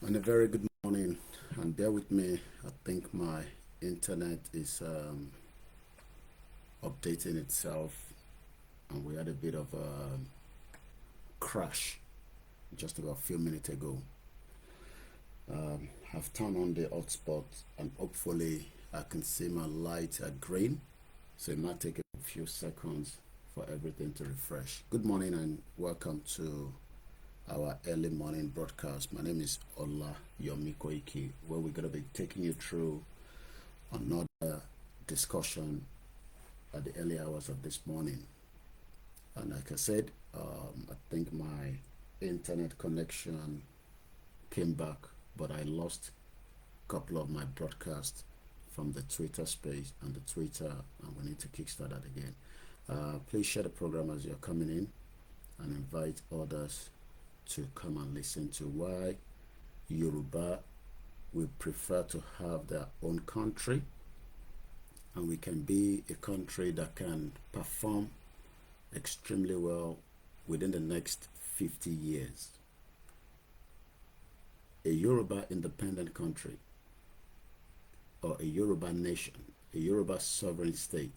And a very good morning, and bear with me. I think my internet is updating itself, and we had a bit of a crash just about a few minutes ago. I've turned on the hotspot, and hopefully I can see my light at green, so it might take a few seconds for everything to refresh. Good morning and welcome to our early morning broadcast. My name is OLAYOMI KOIKI, where we're going to be taking you through another discussion at the early hours of this morning. And like I said, I think my internet connection came back, but I lost a couple of my broadcasts from the Twitter space and the Twitter, and we need to kickstart that again. Please share the program as you're coming in and invite others to come and listen to why Yoruba will prefer to have their own country, and we can be a country that can perform extremely well within the next 50 years. A Yoruba independent country, or a Yoruba nation, a Yoruba sovereign state,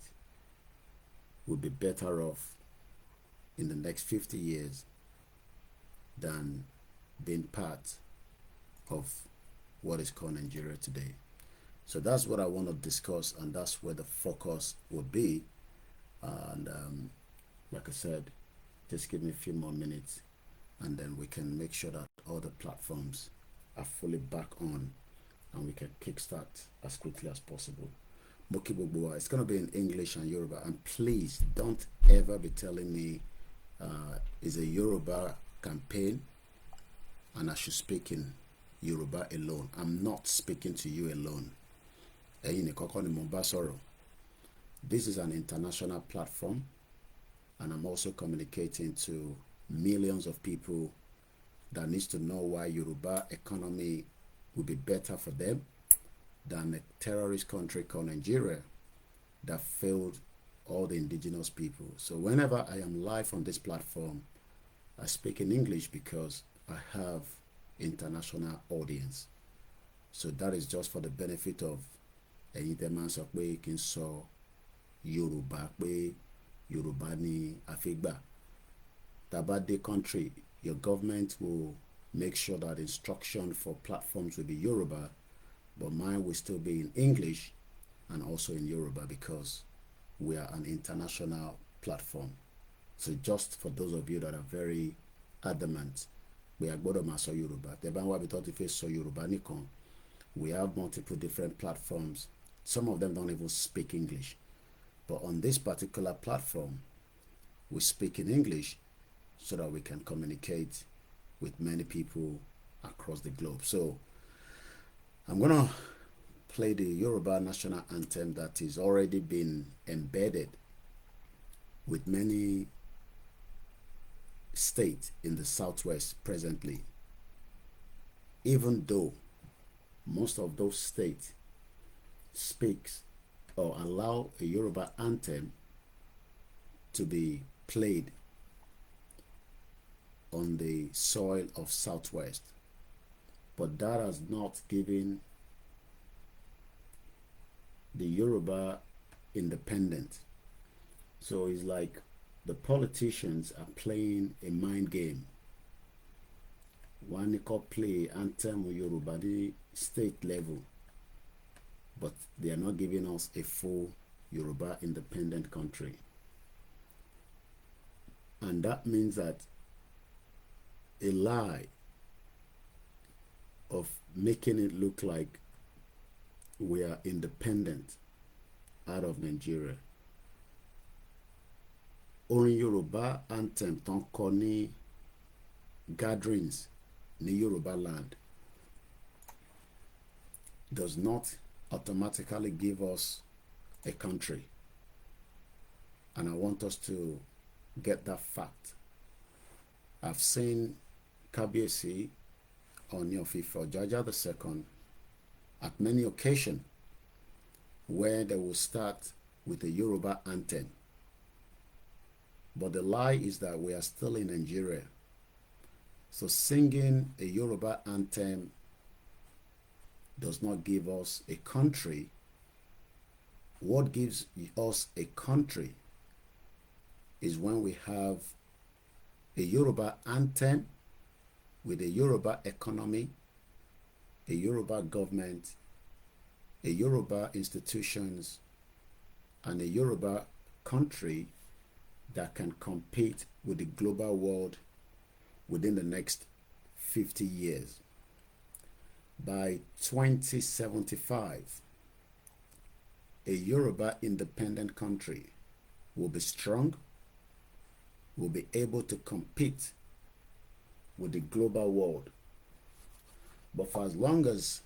will be better off in the next 50 years than being part of what is called Nigeria today. So that's what I want to discuss, and that's where the focus will be. And like I said, just give me a few more minutes, and then we can make sure that all the platforms are fully back on, and we can kickstart as quickly as possible. It's going to be in English and Yoruba, and please don't ever be telling me it's a Yoruba campaign and I should speak in Yoruba alone. I'm not speaking to you alone. This is an international platform, and I'm also communicating to millions of people that needs to know why Yoruba economy will be better for them than a terrorist country called Nigeria that failed all the indigenous people. So whenever I am live on this platform, I speak in English because I have international audience. So that is just for the benefit of any demands of where you can saw Yoruba, where Yoruba ni Afigba. Tabade country, your government will make sure that instruction for platforms will be Yoruba, but mine will still be in English and also in Yoruba because we are an international platform. So just for those of you that are very adamant, we are going to Yoruba. We have multiple different platforms. Some of them don't even speak English. But on this particular platform, we speak in English so that we can communicate with many people across the globe. So I'm going to play the Yoruba national anthem that is already been embedded with many states in the Southwest presently, even though most of those states speaks or allow a Yoruba anthem to be played on the soil of Southwest. But that has not given the Yoruba independence. So it's like the politicians are playing a mind game. One could play anthem Yoruba the state level, but they are not giving us a full Yoruba independent country. And that means that a lie of making it look like we are independent out of Nigeria. Orin Yoruba anthem ton kọ ní gatherings ní Yoruba land does not automatically give us a country. And I want us to get that fact. I've seen Kabiyesi Ooni of Ife Ojaja II at many occasions where they will start with a Yoruba anthem. But the lie is that we are still in Nigeria. So singing a Yoruba anthem does not give us a country. What gives us a country is when we have a Yoruba anthem with a Yoruba economy, a Yoruba government, a Yoruba institutions, and a Yoruba country that can compete with the global world within the next 50 years. By 2075, a Yoruba independent country will be strong, will be able to compete with the global world. But for as long as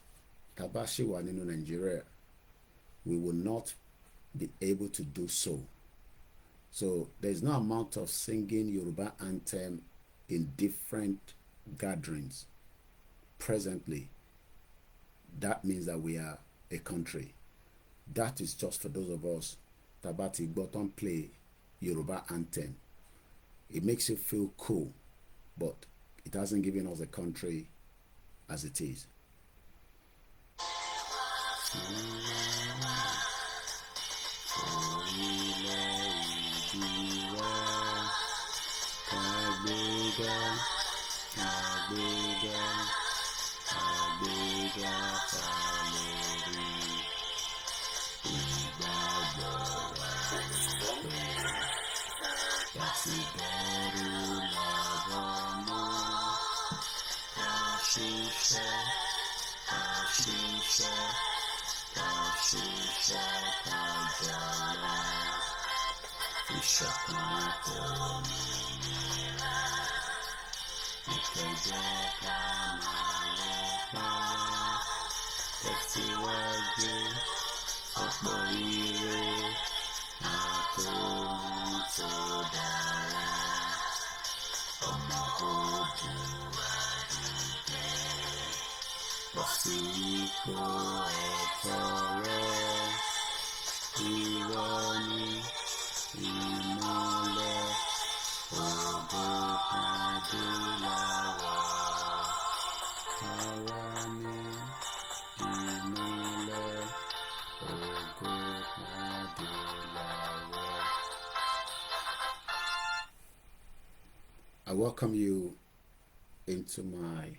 Tabashi wà nínú Nigeria, we will not be able to do so. So there's no amount of singing Yoruba anthem in different gatherings presently. That means that we are a country. That is just for those of us Tabati bottom play Yoruba anthem. It makes you feel cool, but it hasn't given us a country as it is. I welcome you into my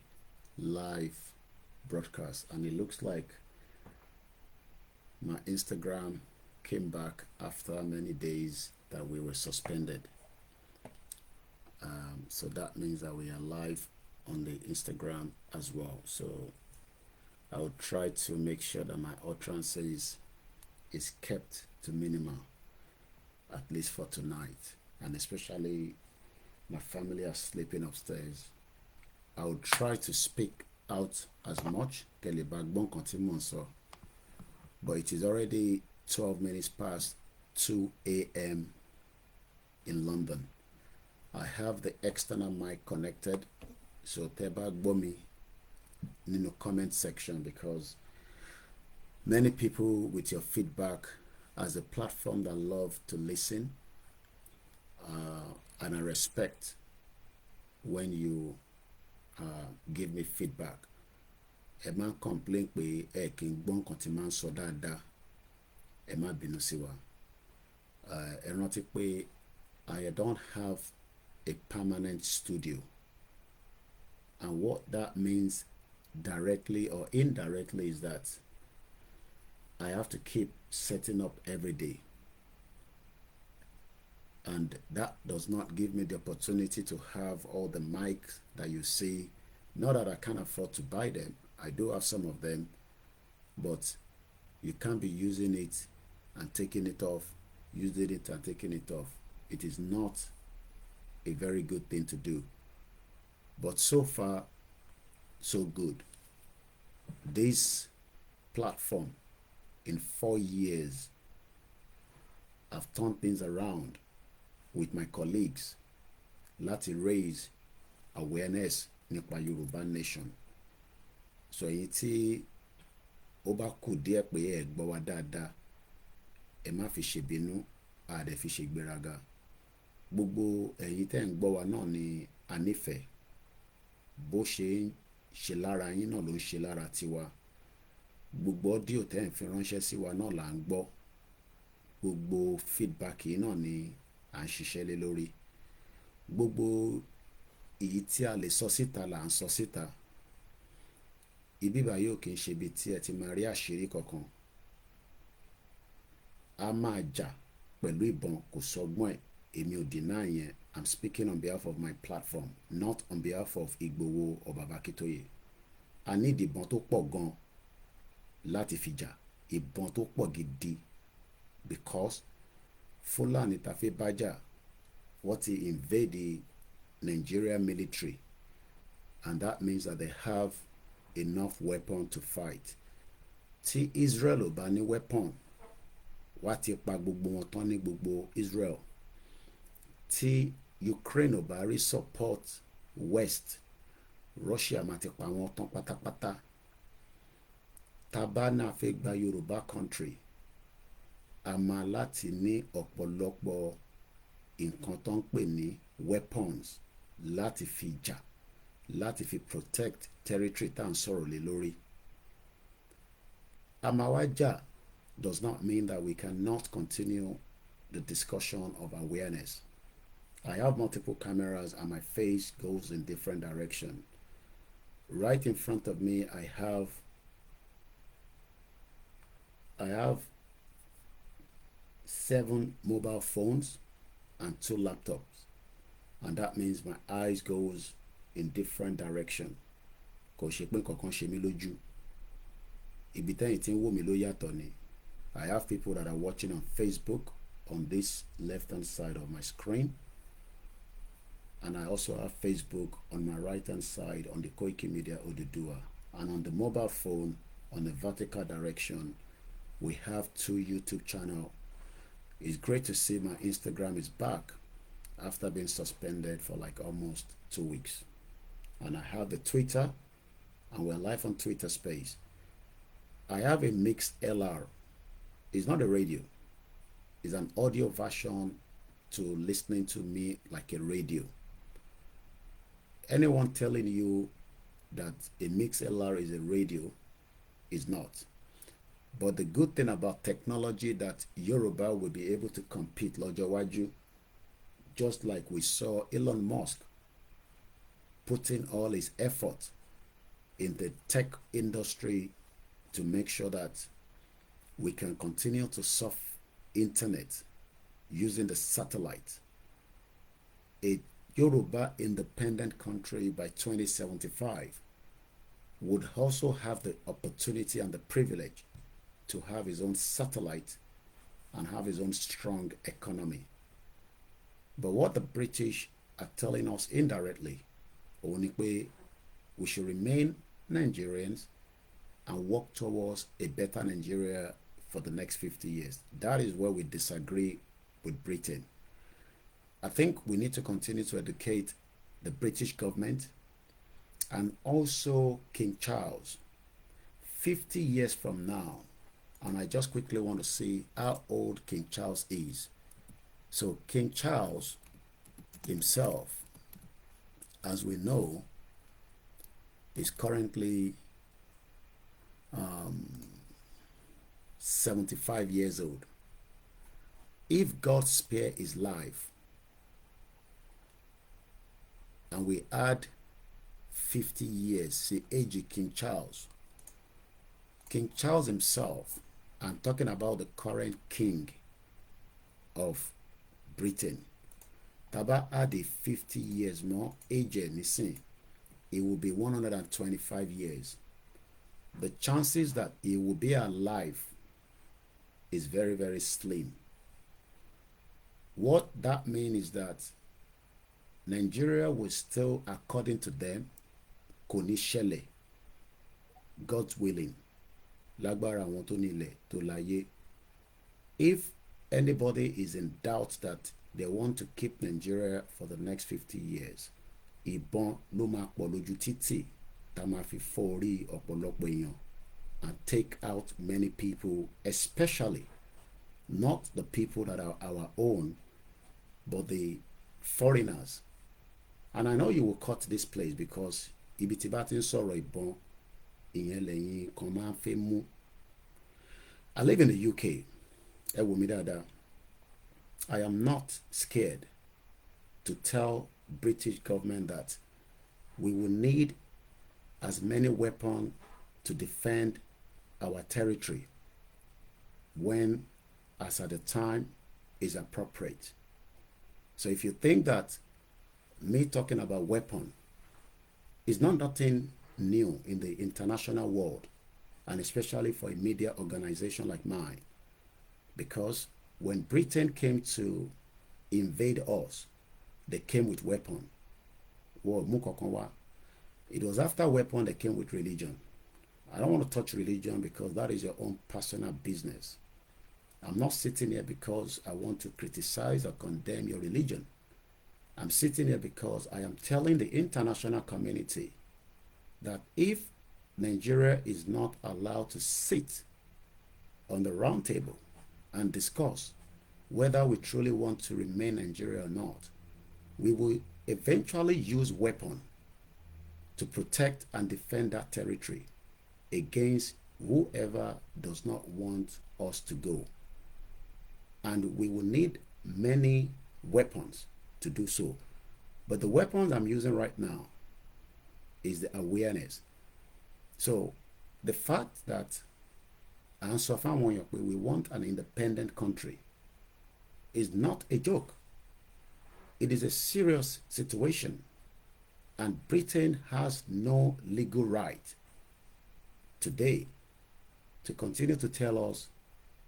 live broadcast, and it looks like my Instagram came back after many days that we were suspended. So that means that we are live on the Instagram as well. So I will try to make sure that my utterances is kept to minimum, at least for tonight. and especially my family are sleeping upstairs, I will try to speak out as much. But it is already 12 minutes past 2 a.m. in London. I have the external mic connected, so teba gbomi in the comment section, because many people with your feedback as a platform that love to listen, and I respect when you give me feedback. Ẹ má complain pé ẹ kì í gbọ́ nǹkan tí máa ń sọ dáadáa. Ẹ má bínú sí wa. Ẹ rántí pé I don't have a permanent studio. And what that means directly or indirectly is that I have to keep setting up every day. And that does not give me the opportunity to have all the mics that you see. Not that I can't afford to buy them. I do have some of them, but you can't be using it and taking it off, using it and taking it off. It is not a very good thing to do. But so far, so good. This platform, in 4 years, I've turned things around with my colleagues láti raise awareness nípa Yoruba nation. So èyí tí ó bá kù díẹ̀ pé ẹ gbọ́ wa dáadáa, ẹ má fi ṣèbínú, a dẹ̀ fi ṣègbéraga. Gbogbo ẹ̀yin tẹ́ ń gbọ́ wa náà ni a nífẹ̀ẹ́. Bó ṣe ń ṣe lára yín náà ló ń ṣe lára tiwa. Gbogbo audio tẹ́ ń fi ránṣẹ́ sí wa náà là ń gbọ́. Gbogbo feedback yìí náà ni à ń ṣiṣẹ́ lé lórí. Gbogbo èyí tí a lè sọ síta là ń sọ síta. Ibi báyìí ò kì í ṣe ibi tí ẹ ti máa rí àṣírí kankan. A máa jà pẹ̀lú ìbọn, kò sọgbọ́n ẹ̀. Èmi ò deny yẹn. I'm speaking on behalf of my platform, not on behalf of Igboho or Baba Akintoye. A ní ìbọn tó pọ̀ gan láti fi jà. Ìbọn tó pọ̀ gidi, because Fulani tá fẹ́ bá jà, wọ́n ti invade the Nigerian military, and that means that they have enough weapon to fight. Tí Israel ò bá ní weapon, wá ti pa gbogbo wọn tán ní gbogbo Israel. Tí Ukraine ò bá rí support West, Russia máa ti pa wọn tán pátápátá. Tá bá náà fẹ́ gba Yoruba country, a máa láti ní ọ̀pọ̀lọpọ̀ nǹkan tó ń pè ní weapons láti fi jà, láti fi protect territory tá à ń sọ̀rọ̀ lé lórí. Amawaja does not mean that we cannot continue the discussion of awareness. I have multiple cameras and my face goes in different directions. Right in front of me, I have 7 mobile phones and 2 laptops. And that means my eyes goes in different direction. Kò ṣe pé nǹkan ṣe mí lójú. Ibi tẹ́yìn tí ń wò mí ló yàtọ̀ ni. I have people that are watching on Facebook on this left-hand side of my screen. And I also have Facebook on my right-hand side on the Koikimedia Odudua. And on the mobile phone, on the vertical direction, we have 2 YouTube channels. It's great to see my Instagram is back after being suspended for like almost 2 weeks. And I have the Twitter, and we're live on Twitter Space. I have a mixed LR. It's not a radio. It's an audio version to listening to me like a radio. Anyone telling you that a mixed LR is a radio is not. But the good thing about technology that Yoruba will be able to compete lọ́jọ́ iwájú, just like we saw Elon Musk putting all his effort in the tech industry to make sure that we can continue to surf internet using the satellite. A Yoruba independent country by 2075 would also have the opportunity and the privilege to have his own satellite and have his own strong economy. But what the British are telling us indirectly, we should remain Nigerians and work towards a better Nigeria for the next 50 years. That is where we disagree with Britain. I think we need to continue to educate the British government and also King Charles 50 years from now. And I just quickly want to see how old King Charles is. So King Charles himself, as we know, is currently 75 years old. If God spare his life and we add 50 years, see age of King Charles himself, I'm talking about the current king of Britain. Taba add a 50 years more age, it will be 125 years. The chances that he will be alive is very, very slim. What that means is that Nigeria will still, according to them, kò ní ṣẹlẹ̀, God's willing, lágbára àwọn tó nílẹ̀ tó láyé. If anybody is in doubt that they want to keep Nigeria for the next 50 years, ìbọn ló máa pọ̀ lójú títì tá máa fi fọ́ orí ọ̀pọ̀lọpọ̀ èèyàn and take out many people, especially not the people that are our own, but the foreigners. And I know you will cut this place because ibi tí bá ti ń sọ̀rọ̀ ìbọn, ìyẹn lẹ́yìn kan máa ń fẹ́ mú. I live in the UK. Ẹ wò mí dáadáa. I am not scared to tell British government that we will need as many weapons to defend our territory when, as at the time, is appropriate. So if you think that me talking about weapon is not nothing new in the international world, and especially for a media organization like mine, because when Britain came to invade us, they came with weapon. It was after weapon they came with religion. I don't want to touch religion because that is your own personal business. I'm not sitting here because I want to criticize or condemn your religion. I'm sitting here because I am telling the international community that if Nigeria is not allowed to sit on the round table and discuss whether we truly want to remain Nigeria or not, we will eventually use weapons to protect and defend that territory against whoever does not want us to go. And we will need many weapons to do so. But the weapons I'm using right now is the awareness. So the fact that we want an independent country is not a joke. It is a serious situation, and Britain has no legal right today to continue to tell us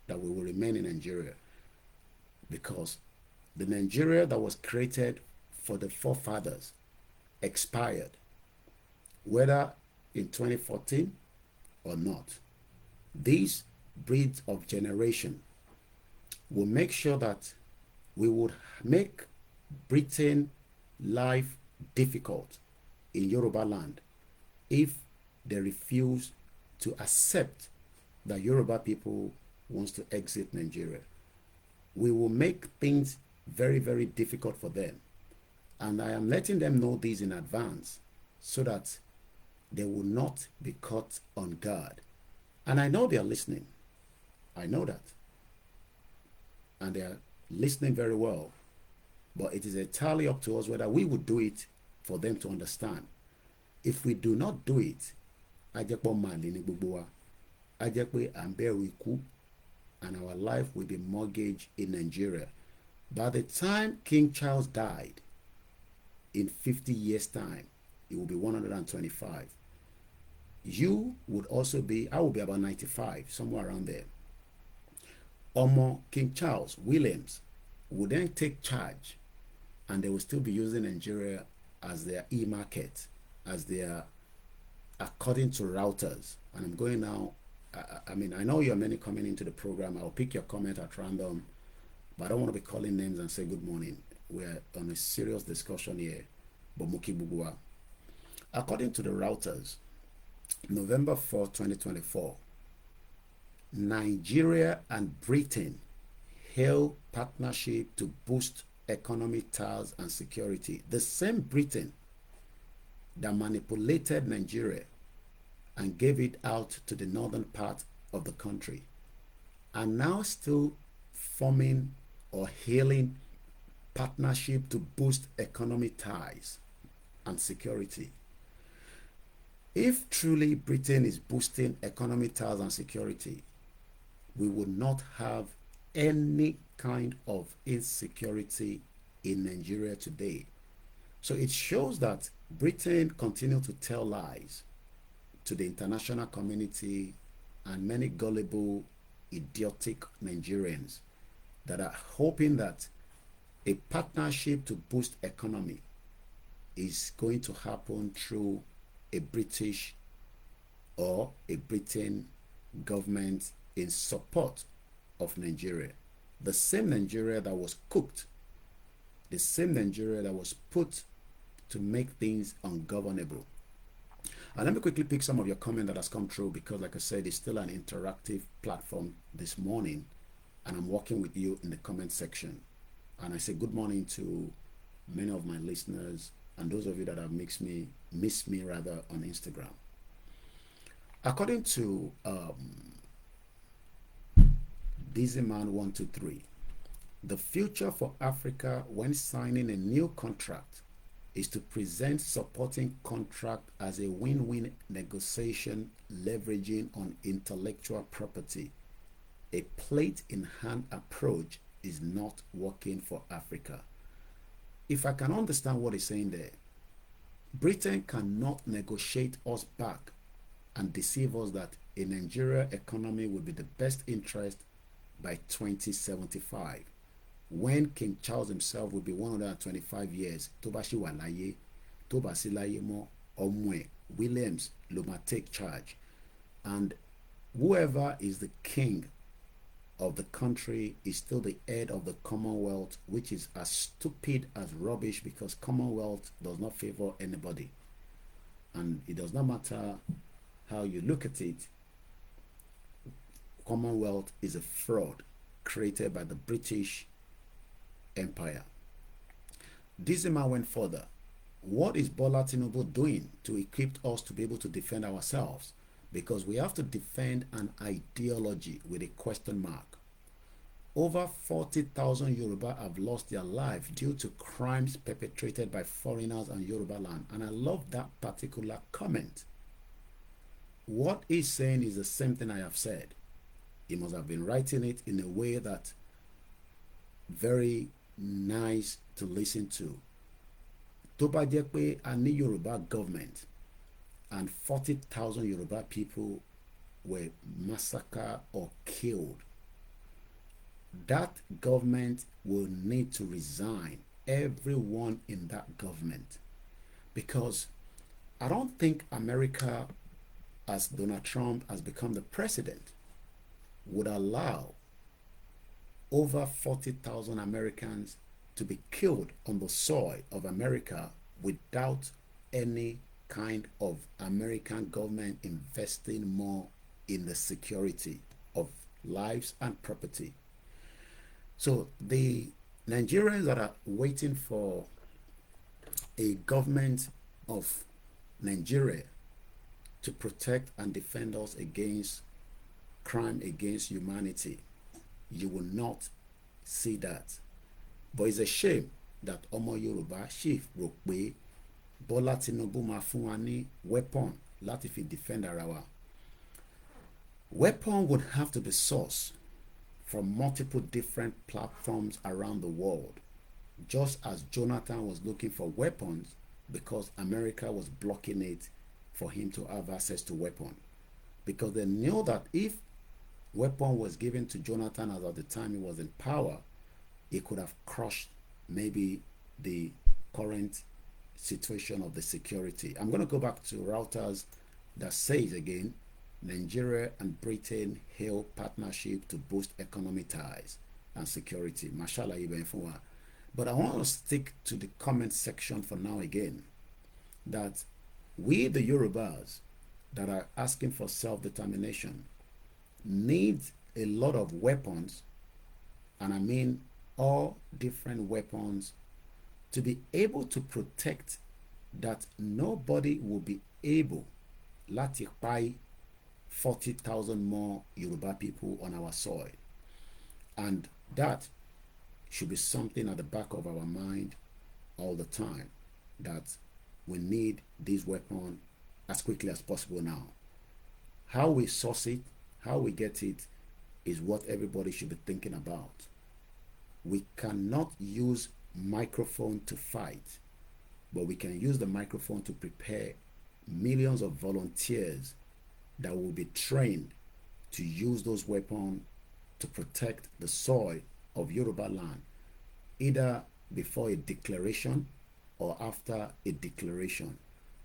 that we will remain in Nigeria, because the Nigeria that was created for the forefathers expired, whether in 2014 or not. These breeds of generation will make sure that we would make Britain life difficult in Yoruba land if they refuse to accept that Yoruba people wants to exit Nigeria. We will make things very, very difficult for them. And I am letting them know this in advance so that they will not be caught on guard. And I know they are listening. I know that. And they are listening very well. But it is entirely up to us whether we would do it for them to understand. If we do not do it, and our life will be mortgaged in Nigeria. By the time King Charles died, in 50 years' time, it will be 125. You would also be, I will be about 95, somewhere around there. Omo King Charles Williams would then take charge and they will still be using Nigeria as their e-market, as their, according to routers. And I'm going now, I mean, I know you're many coming into the program. I'll pick your comment at random, but I don't want to be calling names and say good morning. We're on a serious discussion here. Bomuki Bugua. According to the routers, November 4, 2024, Nigeria and Britain hail partnership to boost economic ties and security. The same Britain that manipulated Nigeria and gave it out to the northern part of the country are now still forming or hailing partnership to boost economic ties and security. If truly Britain is boosting economic ties and security, we would not have any kind of insecurity in Nigeria today. So it shows that Britain continues to tell lies to the international community and many gullible, idiotic Nigerians that are hoping that a partnership to boost economy is going to happen through a British or a Britain government in support of Nigeria. The same Nigeria that was cooked, the same Nigeria that was put to make things ungovernable. And let me quickly pick some of your comment that has come through, because like I said, it's still an interactive platform this morning, and I'm working with you in the comment section. And I say good morning to many of my listeners and those of you that have missed me on Instagram. According to Dizzyman123, the future for Africa when signing a new contract is to present supporting contract as a win-win negotiation leveraging on intellectual property. A plate-in-hand approach is not working for Africa. If I can understand what he's saying there, Britain cannot negotiate us back and deceive us that a Nigeria economy will be the best interest by 2075, when King Charles himself will be 125 years. Tobashi Walaye, Tobasi Mo, Omwe, Williams, Luma take charge. And whoever is the king of the country is still the head of the Commonwealth, which is as stupid as rubbish, because Commonwealth does not favor anybody. And it does not matter how you look at it, Commonwealth is a fraud created by the British Empire. This man went further. What is Bola Tinubu doing to equip us to be able to defend ourselves? Because we have to defend an ideology with a question mark. Over 40,000 Yoruba have lost their life due to crimes perpetrated by foreigners on Yoruba land. And I love that particular comment. What he's saying is the same thing I have said. He must have been writing it in a way that very nice to listen to. Tó bá jẹ́ pé a ní Yoruba government and 40,000 Yoruba people were massacred or killed, that government will need to resign, everyone in that government. Because I don't think America, as Donald Trump has become the president, would allow over 40,000 Americans to be killed on the soil of America without any kind of American government investing more in the security of lives and property. So the Nigerians that are waiting for a government of Nigeria to protect and defend us against crime against humanity, you will not see that. But it's a shame that Omo Yoruba chief rò pé Bola Tinubu máa fún wa ní weapon láti fi defend ara wa. Weapon would have to be sourced from multiple different platforms around the world, just as Jonathan was looking for weapons because America was blocking it for him to have access to weapon. Because they knew that if weapon was given to Jonathan as at the time he was in power, he could have crushed maybe the current situation of the security. I'm going to go back to Reuters that says again, Nigeria and Britain hail partnership to boost economic ties and security. Mashallah, but I want to stick to the comment section for now again, that we, the Yorubas, that are asking for self-determination, need a lot of weapons, and I mean all different weapons, to be able to protect that nobody will be able láti pa 40,000 more Yoruba people on our soil. And that should be something at the back of our mind all the time, that we need this weapon as quickly as possible now. How we source it, how we get it, is what everybody should be thinking about. We cannot use microphone to fight, but we can use the microphone to prepare millions of volunteers that will be trained to use those weapons to protect the soil of Yoruba land, either before a declaration or after a declaration.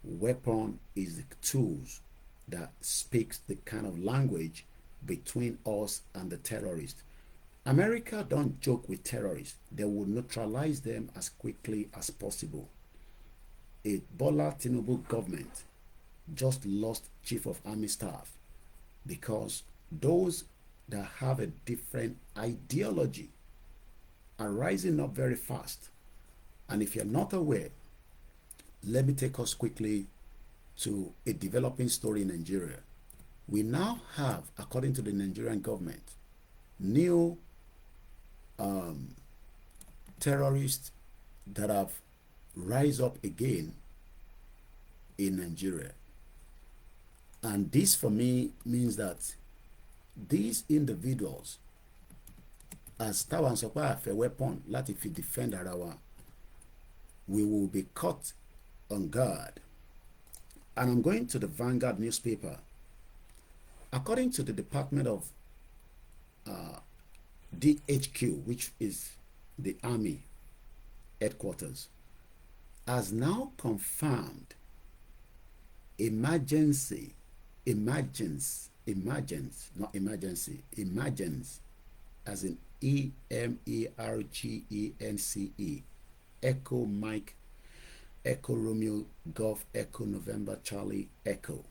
Weapon is the tools that speaks the kind of language between us and the terrorists. America don't joke with terrorists. They will neutralize them as quickly as possible. A Bola Tinubu government just lost chief of army staff because those that have a different ideology are rising up very fast. And if you're not aware, let me take us quickly to a developing story in Nigeria. We now have, according to the Nigerian government, new terrorists that have rise up again in Nigeria. And this for me means that these individuals, as Tawan Sokwa a weapon, let if you defend Arawa, we will be caught on guard. And I'm going to the Vanguard newspaper. According to the Department of DHQ, which is the Army headquarters, has now confirmed emergence, as in EMERGENCE, Echo Mike, Echo Romeo, Golf, Echo November, Charlie, Echo,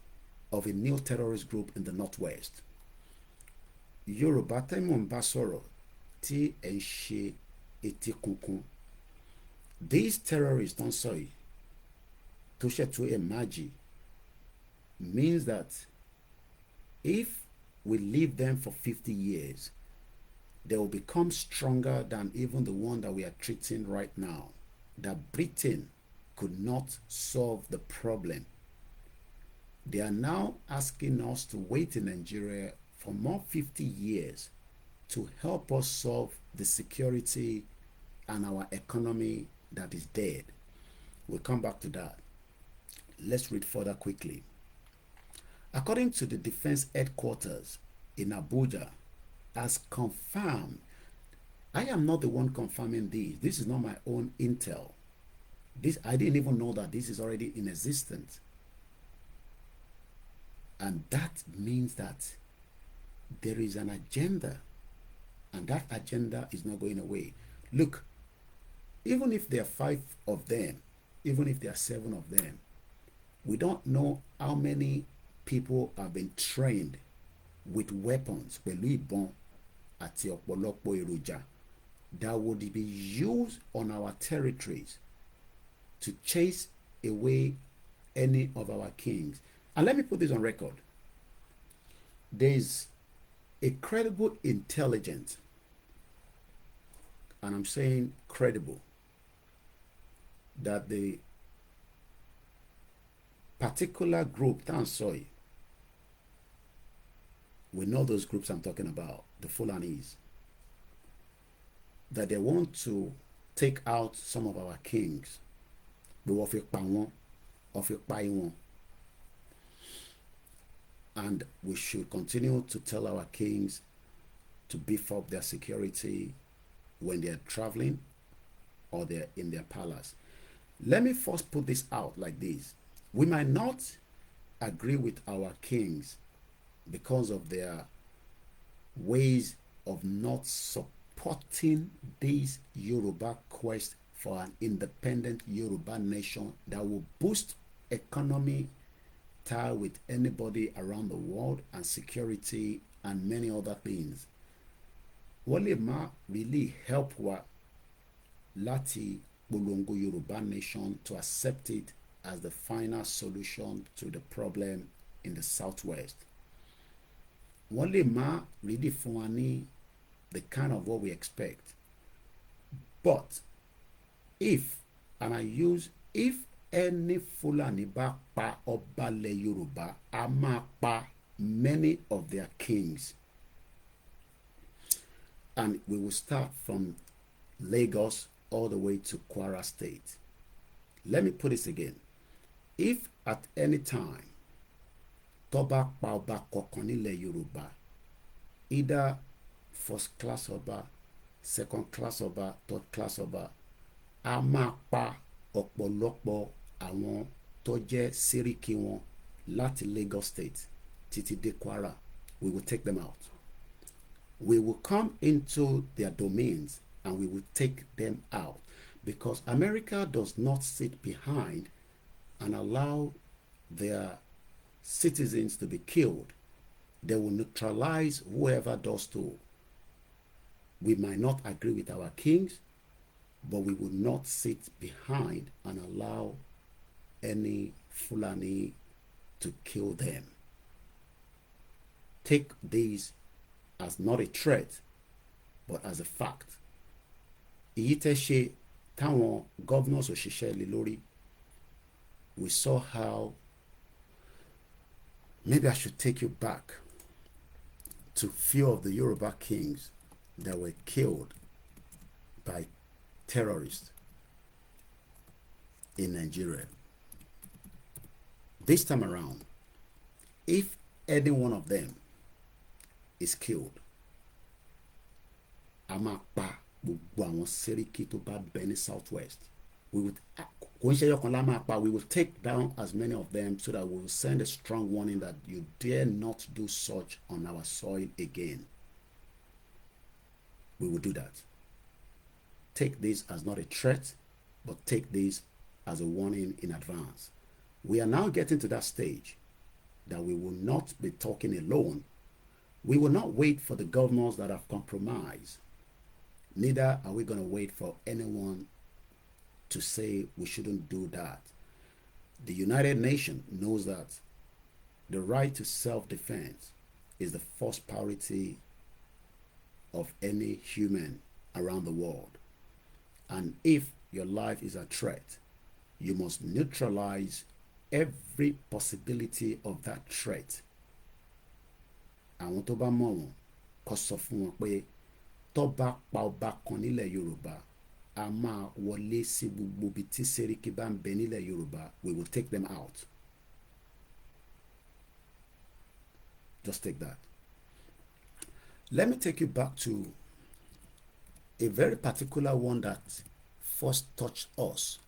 of a new terrorist group in the Northwest. Yoruba Temon Basoro, Ti Enshe Etikunkun. These terrorists, don't say, Toshe to Emerge, means that if we leave them for 50 years, they will become stronger than even the one that we are treating right now. That Britain could not solve the problem. They are now asking us to wait in Nigeria for more 50 years to help us solve the security and our economy that is dead. We'll come back to that. Let's read further quickly. According to the Defense Headquarters in Abuja, as confirmed, I am not the one confirming this. This is not my own intel. I didn't even know that this is already in existence. And that means that there is an agenda, and that agenda is not going away. Look, even if there are 5 of them, even if there are 7 of them, we don't know how many people have been trained with weapons that would be used on our territories to chase away any of our kings. And let me put this on record. There's a credible intelligence, and I'm saying credible, that the particular group, Tansoi, we know those groups I'm talking about, the Fulanis, that they want to take out some of our kings. And we should continue to tell our kings to beef up their security when they are traveling, or they're in their palace. Let me first put this out like this. We might not agree with our kings because of their ways of not supporting this Yoruba quest for an independent Yoruba nation that will boost economy tie with anybody around the world and security and many other things. Wọ́n lè má really help wa láti polongo Yoruba nation to accept it as the final solution to the problem in the southwest. Wọ́n lè má really fún wa ní the kind of what we expect. But if, and I use if any Fulani bá pa ọba ilẹ̀ Yorùbá, a máa pa many of their kings. And we will start from Lagos all the way to Kwara State. Let me put this again. If at any time tó bá pa ọba kankan nílẹ̀ Yorùbá, either first class ọba, second class ọba, third class ọba, a máa pa ọ̀pọ̀lọpọ̀ àwọn tó jẹ́ sẹ́ríkì wọn láti Lagos State títí dé Kwara. We will take them out. We will come into their domains and we will take them out, because America does not sit behind and allow their citizens to be killed. They will neutralize whoever does so. We might not agree with our kings, but we will not sit behind and allow any Fulani to kill them. Take this as not a threat, but as a fact. Èyí tẹ́ ṣe táwọn governors òṣìṣẹ́ lé lórí, we saw how, maybe I should take you back to few of the Yoruba kings that were killed by terrorists in Nigeria. This time around, if any one of them is killed, a máa pa gbogbo àwọn sẹ́ríkì tó bá bẹ ní southwest. We will take down as many of them so that we will send a strong warning that you dare not do such on our soil again. We will do that. Take this as not a threat, but take this as a warning in advance. We are now getting to that stage that we will not be talking alone. We will not wait for the governors that have compromised. Neither are we going to wait for anyone to say we shouldn't do that. The United Nations knows that the right to self-defense is the first priority of any human around the world. And if your life is at threat, you must neutralize every possibility of that threat. Àwọn tó bá mọ̀ wọ́n kó sọ fún wọn pé tó bá pa ọba kan nílẹ̀ Yorùbá, a máa wọlé sí gbogbo ibi tí sẹ́ríkì bá ń bẹ nílẹ̀ Yorùbá. We will take them out. Just take that. Let me take you back to a very particular one that first touched us.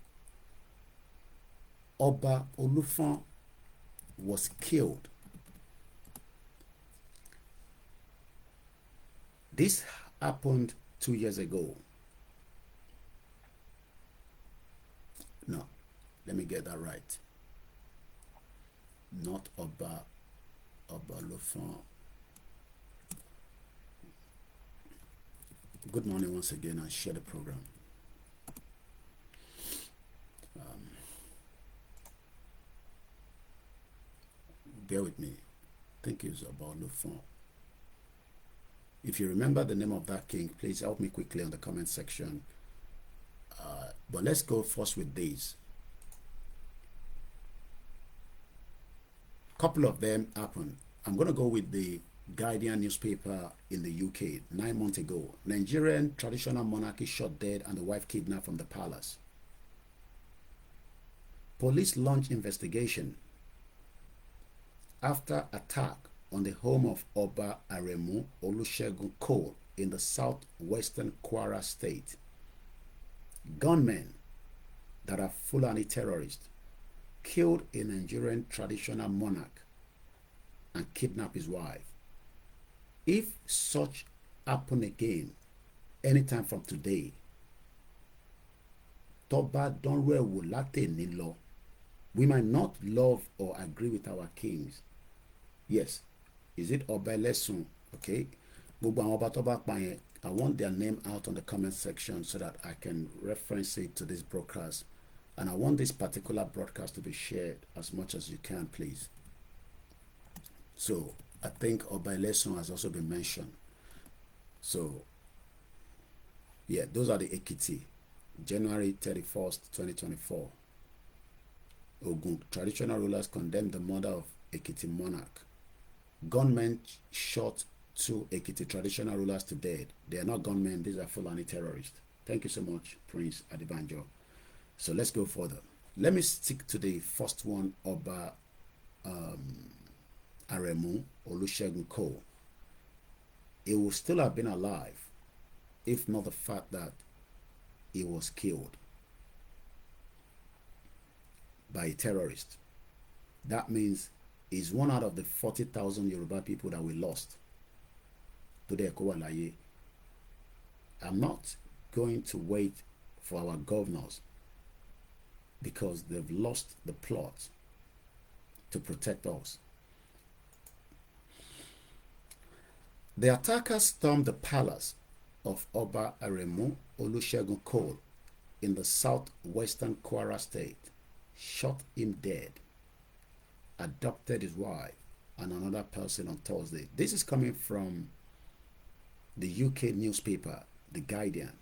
Oba Olufon was killed. This happened 2 years ago. No, let me get that right. Not Oba Olufon. Good morning once again, and share the program. Bear with me. I think it's about Olufon. If you remember the name of that king, please help me quickly in the comment section. But let's go first with these. Couple of them happened. I'm going to go with the Guardian newspaper in the UK 9 months ago. Nigerian traditional monarchy shot dead and the wife kidnapped from the palace. Police launch investigation after attack on the home of Oba Aremu Olusegun Cole in the southwestern Kwara State. Gunmen that are Fulani terrorists killed a Nigerian traditional monarch and kidnapped his wife. If such happen again anytime from today, Toba don't látẹ̀ní lọ. We might not love or agree with our kings. Yes, is it Ọba Ẹlẹ́sùn? Okay. Gbogbo àwọn ọba tó bá pa yẹn, I want their name out on the comment section so that I can reference it to this broadcast. And I want this particular broadcast to be shared as much as you can, please. So I think Ọba Ẹlẹ́sùn has also been mentioned. So yeah, those are the Ekiti, January 31st, 2024. Ogun, traditional rulers condemned the murder of Ekiti monarch. Gunmen shot two Ekiti traditional rulers to death. They are not gunmen, these are Fulani terrorists. Thank you so much, Prince Adibanjo. So let's go further. Let me stick to the first one, Oba Aremu Olusegun Ko. He would still have been alive if not the fact that he was killed by a terrorist. That means he's one out of the 40,000 Yoruba people that we lost to the Ekowalaye. I'm not going to wait for our governors because they've lost the plot to protect us. The attackers stormed the palace of Oba Aremu Olusegun Ko in the southwestern Kwara state, shot him dead, abducted his wife and another person on Thursday. This is coming from the UK newspaper, The Guardian.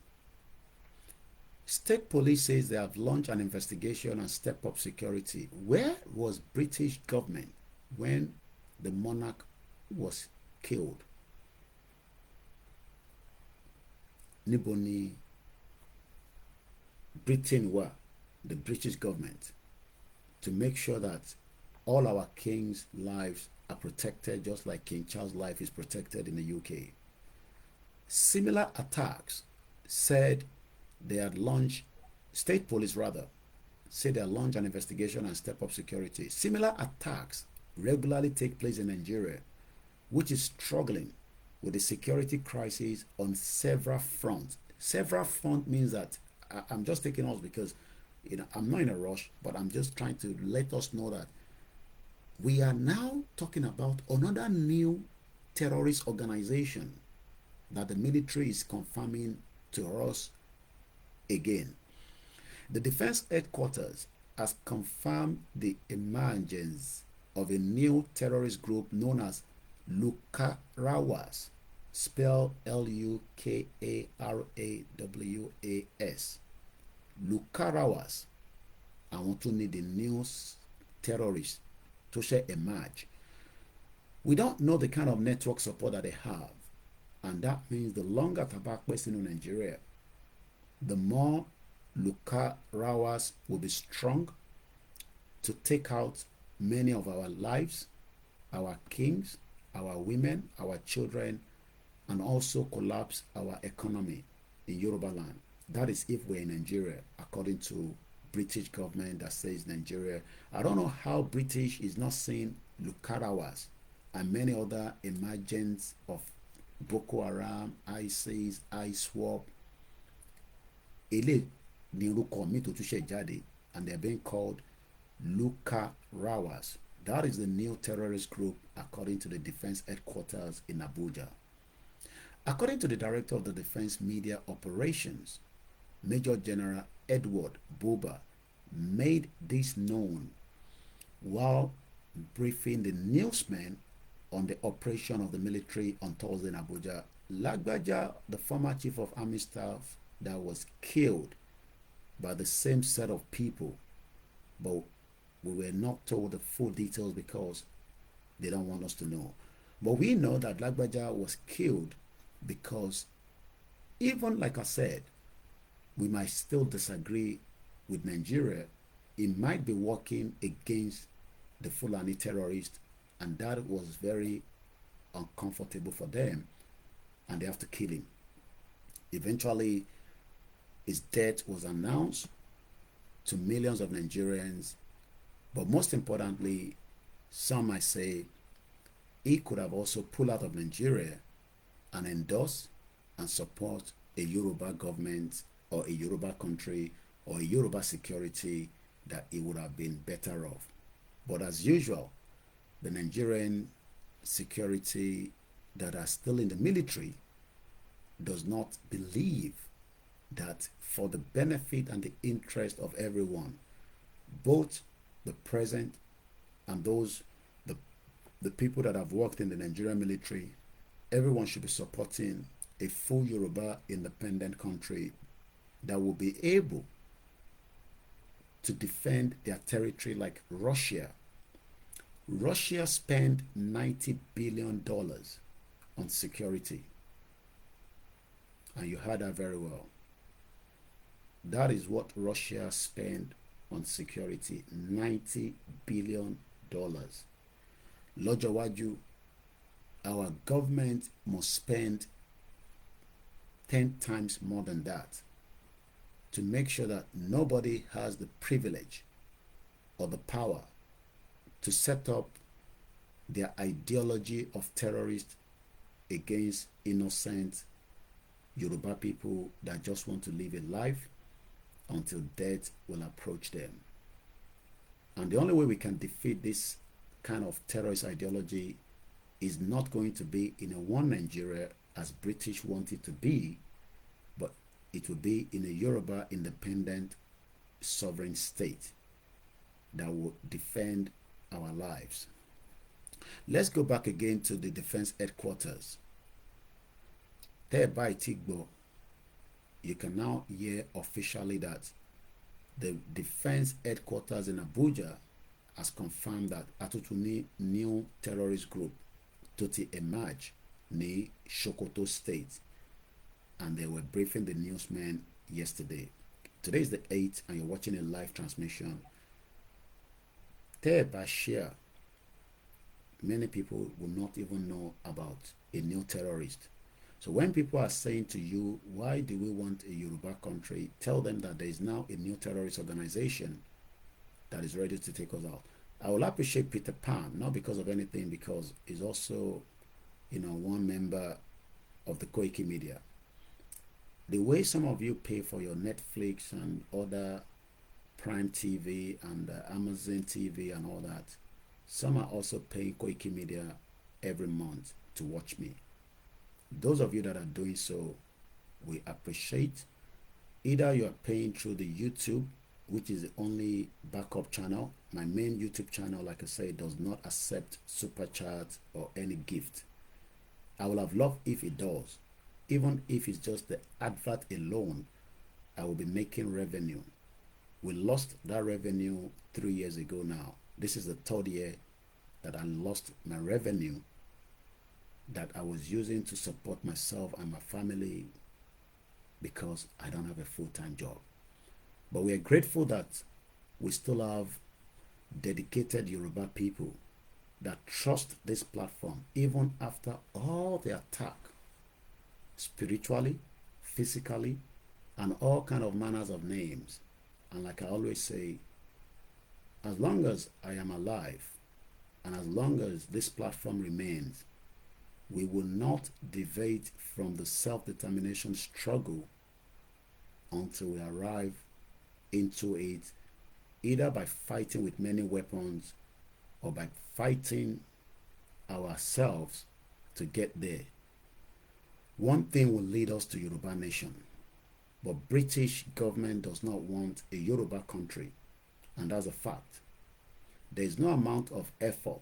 State police says they have launched an investigation and stepped up security. Where was British government when the monarch was killed? Níbo ni Britain were, the British government, to make sure that all our kings' lives are protected just like King Charles' life is protected in the UK. Similar attacks said they had launched, state police rather, said they had launched an investigation and step up security. Similar attacks regularly take place in Nigeria, which is struggling with the security crisis on several fronts. Several front means that I'm just taking us because I'm not in a rush, but I'm just trying to let us know that we are now talking about another new terrorist organization that the military is confirming to us again. The defense headquarters has confirmed the emergence of a new terrorist group known as Lukarawas, spelled Lukarawas. Lukarawas. I want to need the news terrorists to share emerge. We don't know the kind of network support that they have, and that means the longer tobacco is in Nigeria, the more Lukarawas will be strong to take out many of our lives, our kings, our women, our children, and also collapse our economy in Yoruba land. That is if we're in Nigeria, according to British government that says Nigeria. I don't know how British is not seeing Lukarawas and many other emergence of Boko Haram, ISIS, ISWAP. Ele ni orúkọ mi tó tún ṣe jáde, and they're being called Lukarawas. That is the new terrorist group according to the defense headquarters in Abuja. According to the director of the Defense Media Operations, Major General Edward Buba made this known while briefing the newsmen on the operation of the military on Thursday in Abuja. Lagbaja, the former chief of army staff that was killed by the same set of people, but we were not told the full details because they don't want us to know. But we know that Lagbaja was killed because, even like I said, we might still disagree with Nigeria. It might be working against the Fulani terrorists, and that was very uncomfortable for them, and they have to kill him. Eventually, His death was announced to millions of Nigerians, but most importantly, some might say he could have also pulled out of Nigeria and endorse and support a Yoruba government or a Yoruba country or a Yoruba security that it would have been better off. But as usual, the Nigerian security that are still in the military does not believe that for the benefit and the interest of everyone, both the present and the people that have worked in the Nigerian military, everyone should be supporting a full Yoruba independent country that will be able to defend their territory like Russia. Russia spent $90 billion on security. And you heard that very well. That is what Russia spent on security, $90 billion. Lọ́jọ́ iwájú, our government must spend 10 times more than that to make sure that nobody has the privilege or the power to set up their ideology of terrorists against innocent Yoruba people that just want to live a life until death will approach them. And the only way we can defeat this kind of terrorist ideology is not going to be in a one Nigeria as British want it to be, but it will be in a Yoruba independent sovereign state that will defend our lives. Let's go back again to the defense headquarters. Thereby Tigbo, you can now hear officially that the defense headquarters in Abuja has confirmed that Atutuni new terrorist group Toti emerge ní Sokoto State, and they were briefing the newsmen yesterday. Today is the 8th and you're watching a live transmission. Thereby share, many people will not even know about a new terrorist. So when people are saying to you, why do we want a Yoruba country? Tell them that there is now a new terrorist organization that is ready to take us out. I will appreciate Peter Pan, not because of anything, because he's also, one member of the Koikimedia. The way some of you pay for your Netflix and other Prime TV and Amazon TV and all that, some are also paying Koikimedia every month to watch me. Those of you that are doing so, we appreciate. Either you are paying through the YouTube, which is the only backup channel. My main YouTube channel, like I said, does not accept super chat or any gift. I would have loved if it does. Even if it's just the advert alone, I will be making revenue. We lost that revenue 3 years ago now. This is the 3rd year that I lost my revenue that I was using to support myself and my family because I don't have a full-time job. But we are grateful that we still have dedicated Yoruba people that trust this platform even after all the attack, spiritually, physically, and all kind of manners of names. And like I always say, as long as I am alive and as long as this platform remains, we will not deviate from the self-determination struggle until we arrive into it, either by fighting with many weapons or by fighting ourselves to get there. One thing will lead us to Yoruba nation, but British government does not want a Yoruba country, and that's a fact. There is no amount of effort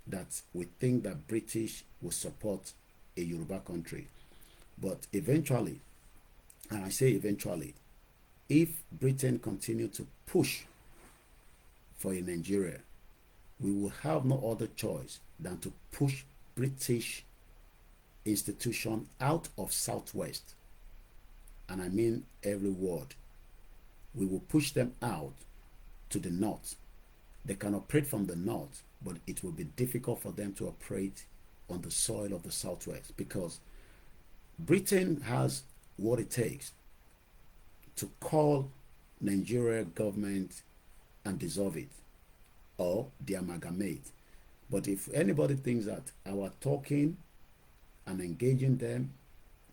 that we think that British will support a Yoruba country. But eventually, and I say eventually, if Britain continue to push for a Nigeria, we will have no other choice than to push British institution out of Southwest. And I mean every word. We will push them out to the north. They can operate from the north, but it will be difficult for them to operate on the soil of the Southwest because Britain has what it takes to call Nigeria government and dissolve it or de-amalgamate. But if anybody thinks that our talking and engaging them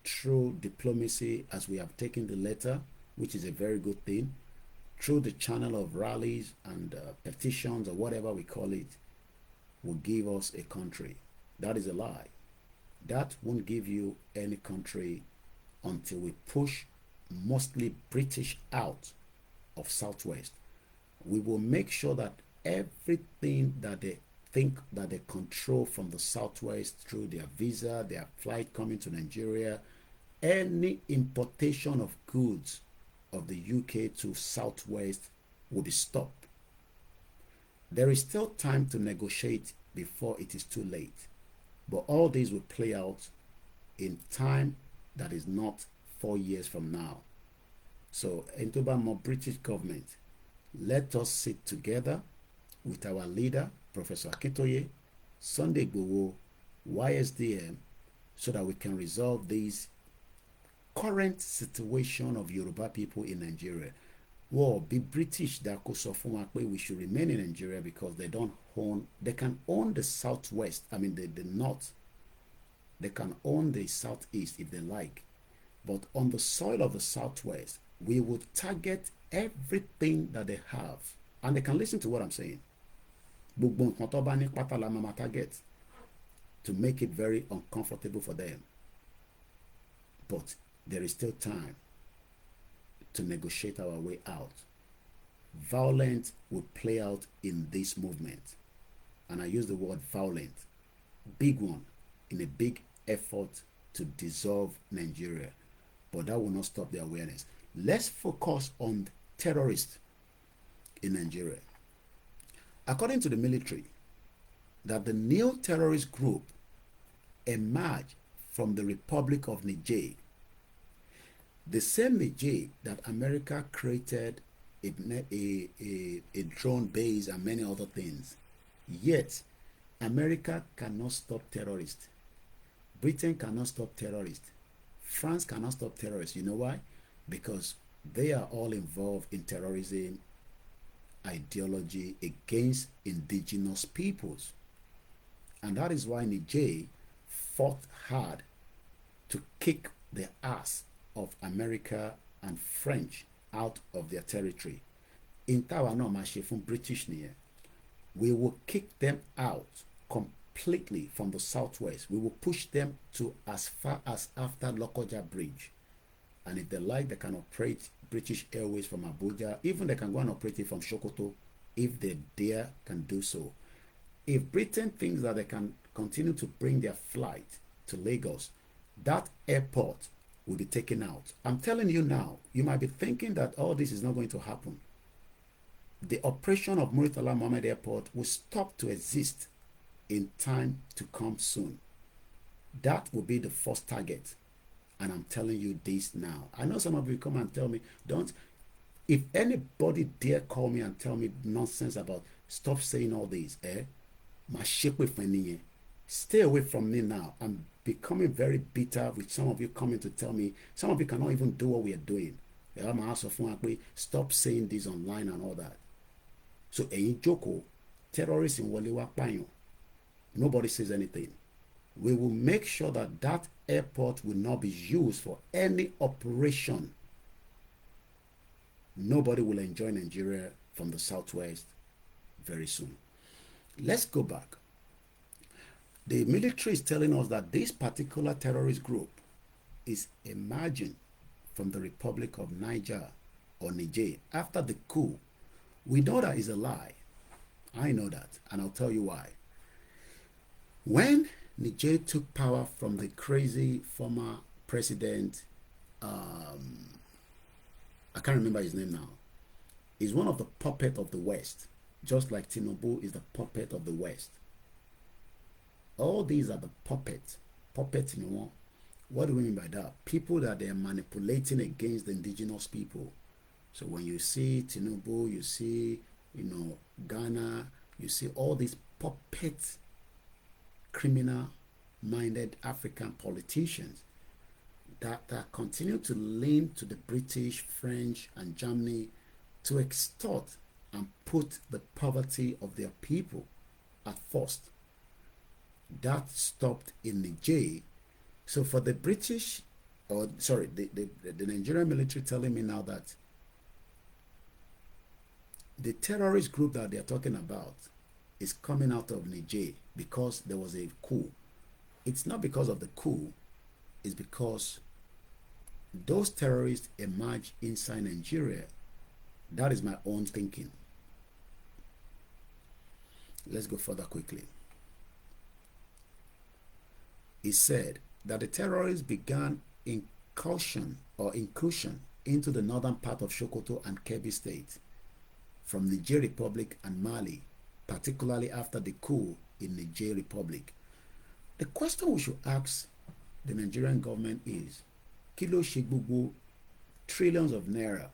through diplomacy, as we have taken the letter, which is a very good thing, through the channel of rallies and petitions or whatever we call it, will give us a country. That is a lie. That won't give you any country until we push mostly British out of Southwest. We will make sure that everything that they think that they control from the Southwest through their visa, their flight coming to Nigeria, any importation of goods of the UK to Southwest will be stopped. There is still time to negotiate before it is too late. But all this will play out in time that is not 4 years from now. So, Entobamo British government, let us sit together with our leader, Professor Akintoye, Sunday Igboho, YSDM, so that we can resolve this current situation of Yoruba people in Nigeria. Well, be British that could sọ fún wa pé we should remain in Nigeria because they can own the Southwest, I mean the North. They can own the Southeast if they like. But on the soil of the Southwest, we will target everything that they have. And they can listen to what I'm saying. Gbogbo nǹkan tó bá ní pátá la máa target to make it very uncomfortable for them. But there is still time to negotiate our way out. Violence will play out in this movement. And I use the word violent, big one, in a big effort to dissolve Nigeria. But that will not stop the awareness. Let's focus on terrorists in Nigeria. According to the military, that the new terrorist group emerged from the Republic of Niger, the same Niger that America created a drone base and many other things. Yet, America cannot stop terrorists. Britain cannot stop terrorists. France cannot stop terrorists. You know why? Because they are all involved in terrorism ideology against indigenous peoples. And that is why Niger fought hard to kick the ass of America and French out of their territory. In Tawa no mashe from British near, we will kick them out completely from the Southwest. We will push them to as far as after Lokoja Bridge. And if they like, they can operate British Airways from Abuja. Even they can go and operate it from Sokoto if they dare can do so. If Britain thinks that they can continue to bring their flight to Lagos, that airport will be taken out. I'm telling you now, you might be thinking that all this is not going to happen. The operation of Murtala Mohammed Airport will stop to exist in time to come soon. That will be the first target. And I'm telling you this now. I know some of you come and tell me, don't. If anybody dare call me and tell me nonsense about stop saying all this, stay away from me now. I'm becoming very bitter with some of you coming to tell me, some of you cannot even do what we are doing. Stop saying this online and all that. So, Joko, terrorists in Walewa Panyo, nobody says anything. We will make sure that that airport will not be used for any operation. Nobody will enjoy Nigeria from the Southwest very soon. Let's go back. The military is telling us that this particular terrorist group is emerging from the Republic of Niger or Niger after the coup. We know that is a lie. I know that, and I'll tell you why. When Niger took power from the crazy former president, I can't remember his name now. He's one of the puppet of the West, just like Tinubu is the puppet of the West. All these are the puppets. Puppets, you know, what do we mean by that? People that they are manipulating against the indigenous people. So when you see Tinubu, you see, Ghana, you see all these puppets, criminal-minded African politicians. that continue to lean to the British, French, and Germany to extort and put the poverty of their people at first. That stopped in Niger. So for the British, or sorry, the Nigerian military telling me now that the terrorist group that they're talking about is coming out of Niger because there was a coup. It's not because of the coup, it's because those terrorists emerged inside Nigeria. That is my own thinking. Let's go further quickly. He said that the terrorists began incursion into the northern part of Sokoto and Kebbi State from Niger Republic and Mali, particularly after the coup in Niger Republic. The question we should ask the Nigerian government is, kilo ṣe gbogbo trillions of naira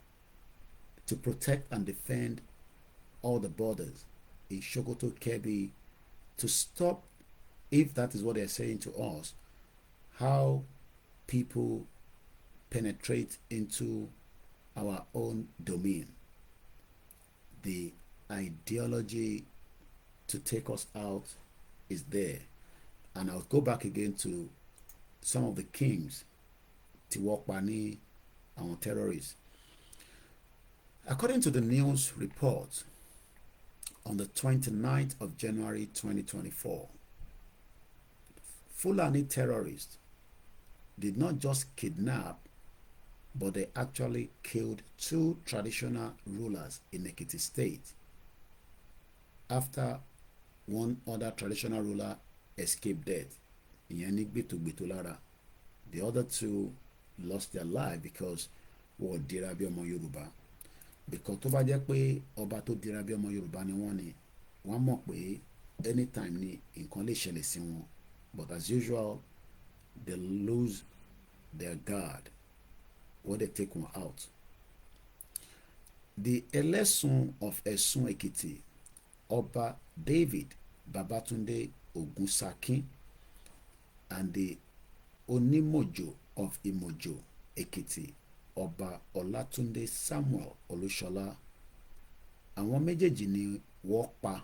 to protect and defend all the borders in Sokoto, Kebbi, to stop, if that is what they're saying to us, how people penetrate into our own domain. The ideology to take us out is there. And I'll go back again to some of the kings, Tiwokbani, and terrorists. According to the news report on the 29th of January 2024, Fulani terrorists did not just kidnap, but they actually killed 2 traditional rulers in Ekiti State after one other traditional ruler escaped death. The other 2 lost their life because wọ́n dira bí ọmọ Yorùbá. Because tó bá jẹ́ pé ọba tó dira bí ọmọ Yorùbá ni wọ́n mọ̀ pé anytime ni nǹkan lè ṣẹlẹ̀ sí wọn. But as usual, they lose their guard when they take one out. The Elesun of Esun Ekiti, Oba David Babatunde Ogunsakin, and the Onimojo of Imojo Ekiti, Oba Olatunde Samuel Olushola, àwọn méjèèjì ni wọ́n pa.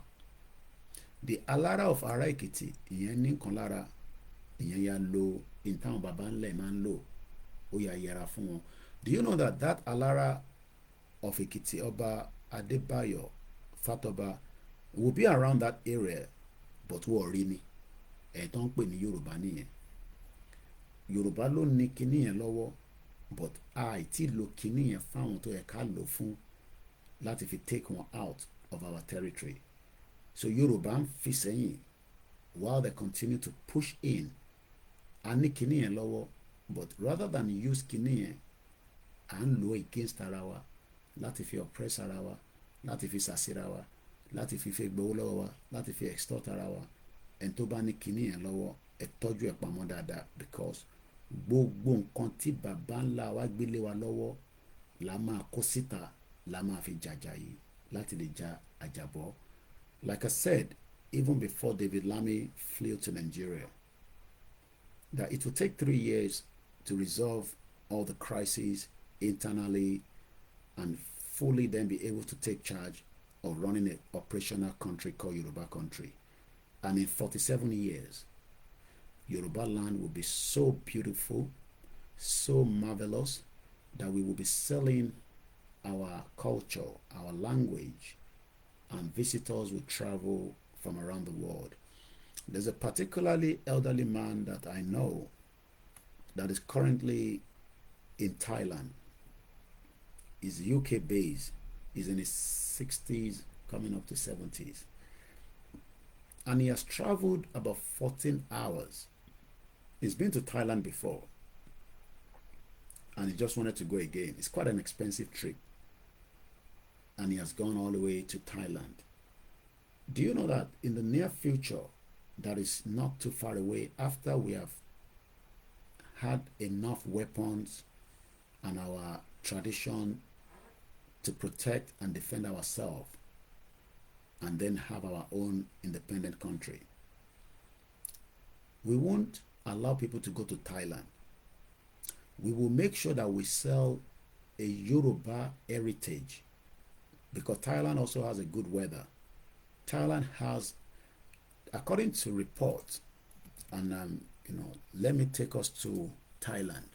The Alara of Ara Ekiti, ìyẹn ní kan lára, ìyẹn ya lo ìtàn bàbá ńlẹ̀ máa ń lò, ó ya yẹra fún wọn. Do you know that Alara of Ekiti, Oba Adebayo Fatoba, will be around that area, but wọ́n rí ni, tó ń pè ní Yorùbá nìyẹn. Yorùbá ló ní kinní yẹn lọ́wọ́, but àìtí lo kinní yẹn fáwọn tó yẹ ká lò fún láti fi take one out of our territory. So Yorùbá ń fi sẹ́yìn while they continue to push in. A ní kinní yẹn lọ́wọ́, but rather than use kinní yẹn, à ń lò against ara wa, láti fi oppress ara wa, láti fi sàsíra wa, láti fi fẹ́ gbowó lọ́wọ́ wa, láti fi extort ara wa. Ẹni tó bá ní kinní yẹn lọ́wọ́, ẹ tọ́jú ẹ̀ pamọ́ dáadáa, because gbogbo nǹkan tí bàbá ńlá wa gbélé wa lọ́wọ́ la máa kó síta, la máa fi jàjà yìí láti lè ja àjàbọ́. Like I said, even before David Lamy flew to Nigeria, that it will take 3 years to resolve all the crises internally and fully then be able to take charge of running an operational country called Yoruba country. And in 47 years, Yoruba land will be so beautiful, so marvelous, that we will be selling our culture, our language, and visitors will travel from around the world. There's a particularly elderly man that I know that is currently in Thailand. He's UK based. He's in his 60s, coming up to 70s. And he has traveled about 14 hours. He's been to Thailand before, and he just wanted to go again. It's quite an expensive trip. And he has gone all the way to Thailand. Do you know that in the near future, that is not too far away, after we have had enough weapons and our tradition to protect and defend ourselves, and then have our own independent country, we won't allow people to go to Thailand. We will make sure that we sell a Yoruba heritage, because Thailand also has a good weather. Thailand has, according to reports, and let me take us to Thailand.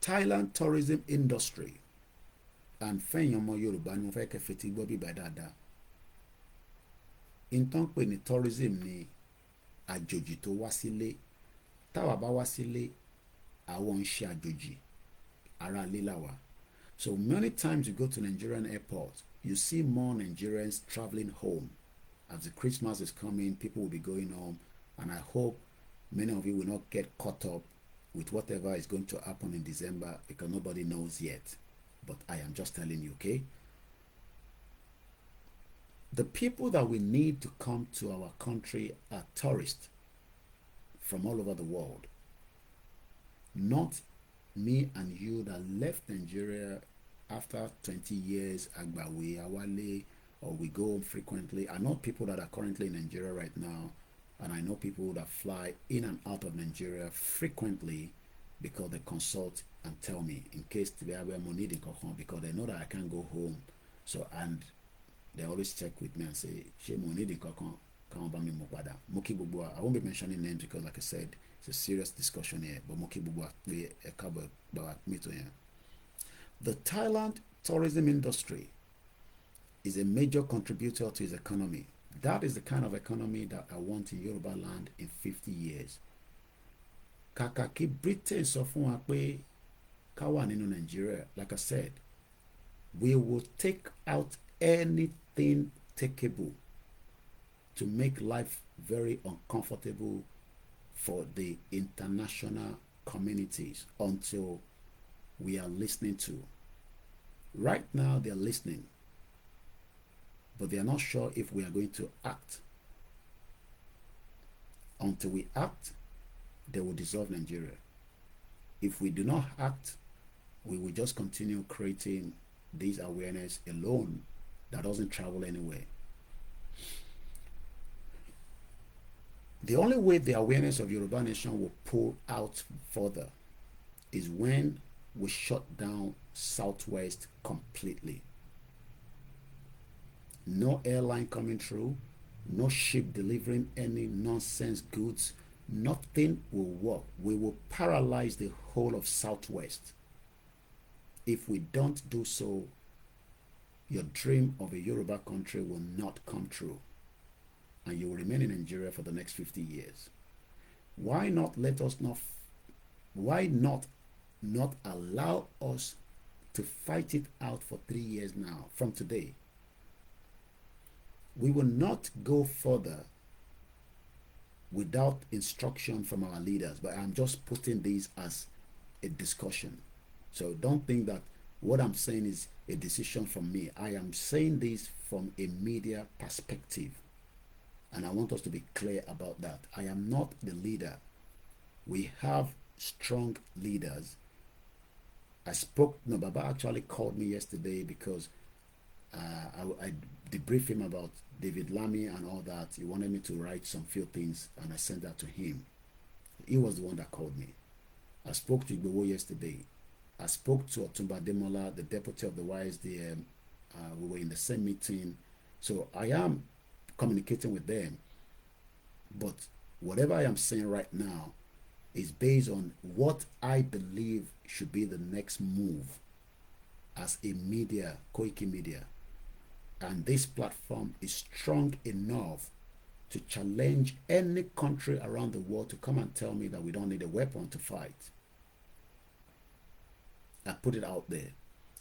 Thailand tourism industry, and fẹ́yìn ọmọ Yorùbá ni mo fẹ́ kẹ́ fetí gbọ́ bíbá dáadáa. Ìtàn pè ní tourism ni àjòjì tó wá sílé. Táwa bá wá sílé, àwọn ń ṣe àjòjì, ará ilé làwa. So many times you go to Nigerian airport, you see more Nigerians traveling home. As the Christmas is coming, people will be going home, and I hope many of you will not get caught up with whatever is going to happen in December, because nobody knows yet. But I am just telling you, okay? The people that we need to come to our country are tourists from all over the world. Not me and you that left Nigeria after 20 years, Agbawe, Awale, or we go home frequently. I know people that are currently in Nigeria right now, and I know people that fly in and out of Nigeria frequently because they consult and tell me in case they have money because they know that I can't go home. So, and they always check with me and say, I won't be mentioning names because, like I said, it's a serious discussion here. But the Thailand tourism industry is a major contributor to its economy. That is the kind of economy that I want in Yoruba land in 50 years. Kakaki Britain sọ fún wa pé ká wà nínú Nigeria, like I said, we will take out anything takeable to make life very uncomfortable for the international communities until we are listening to. Right now, they are listening, but they are not sure if we are going to act. Until we act, they will dissolve Nigeria. If we do not act, we will just continue creating this awareness alone that doesn't travel anywhere. The only way the awareness of Yoruba Nation will pull out further is when we shut down Southwest completely. No airline coming through, no ship delivering any nonsense goods, nothing will work. We will paralyze the whole of Southwest. If we don't do so, your dream of a Yoruba country will not come true, and you will remain in Nigeria for the next 50 years. Why not allow us to fight it out for 3 years now from today? We will not go further without instruction from our leaders, but I'm just putting this as a discussion. So don't think that what I'm saying is a decision from me. I am saying this from a media perspective, and I want us to be clear about that. I am not the leader. We have strong leaders. Baba actually called me yesterday because I debriefed him about David Lamy and all that. He wanted me to write some few things, and I sent that to him. He was the one that called me. I spoke to Igbowo yesterday. I spoke to Otumba Demola, the deputy of the YSDM. We were in the same meeting. So I am communicating with them. But whatever I am saying right now is based on what I believe should be the next move as a media, Koikimedia. And this platform is strong enough to challenge any country around the world to come and tell me that we don't need a weapon to fight. I put it out there.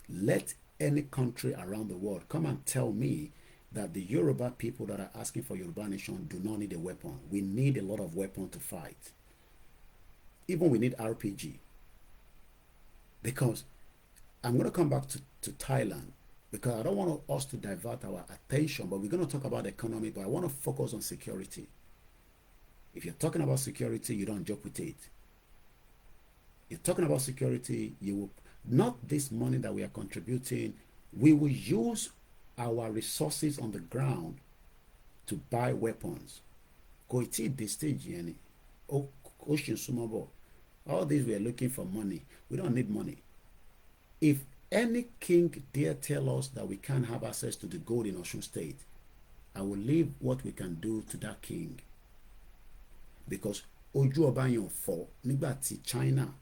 Let any country around the world come and tell me that the Yoruba people that are asking for Yoruba Nation do not need a weapon. We need a lot of weapons to fight. Even we need RPG. Because I'm going to come back to Thailand, because I don't want us to divert our attention, but we're going to talk about the economy, but I want to focus on security. If you're talking about security, you don't joke with it. You're talking about security, you will not this money that we are contributing, we will use our resources on the ground to buy weapons. Kò tí ì dé stage yẹn ni. All these we are looking for money. We don't need money. If any king dare tell us that we can't have access to the gold in Osun State, I will leave what we can do to that king. Because ojú ọba yẹn fọ́ nígbà tí China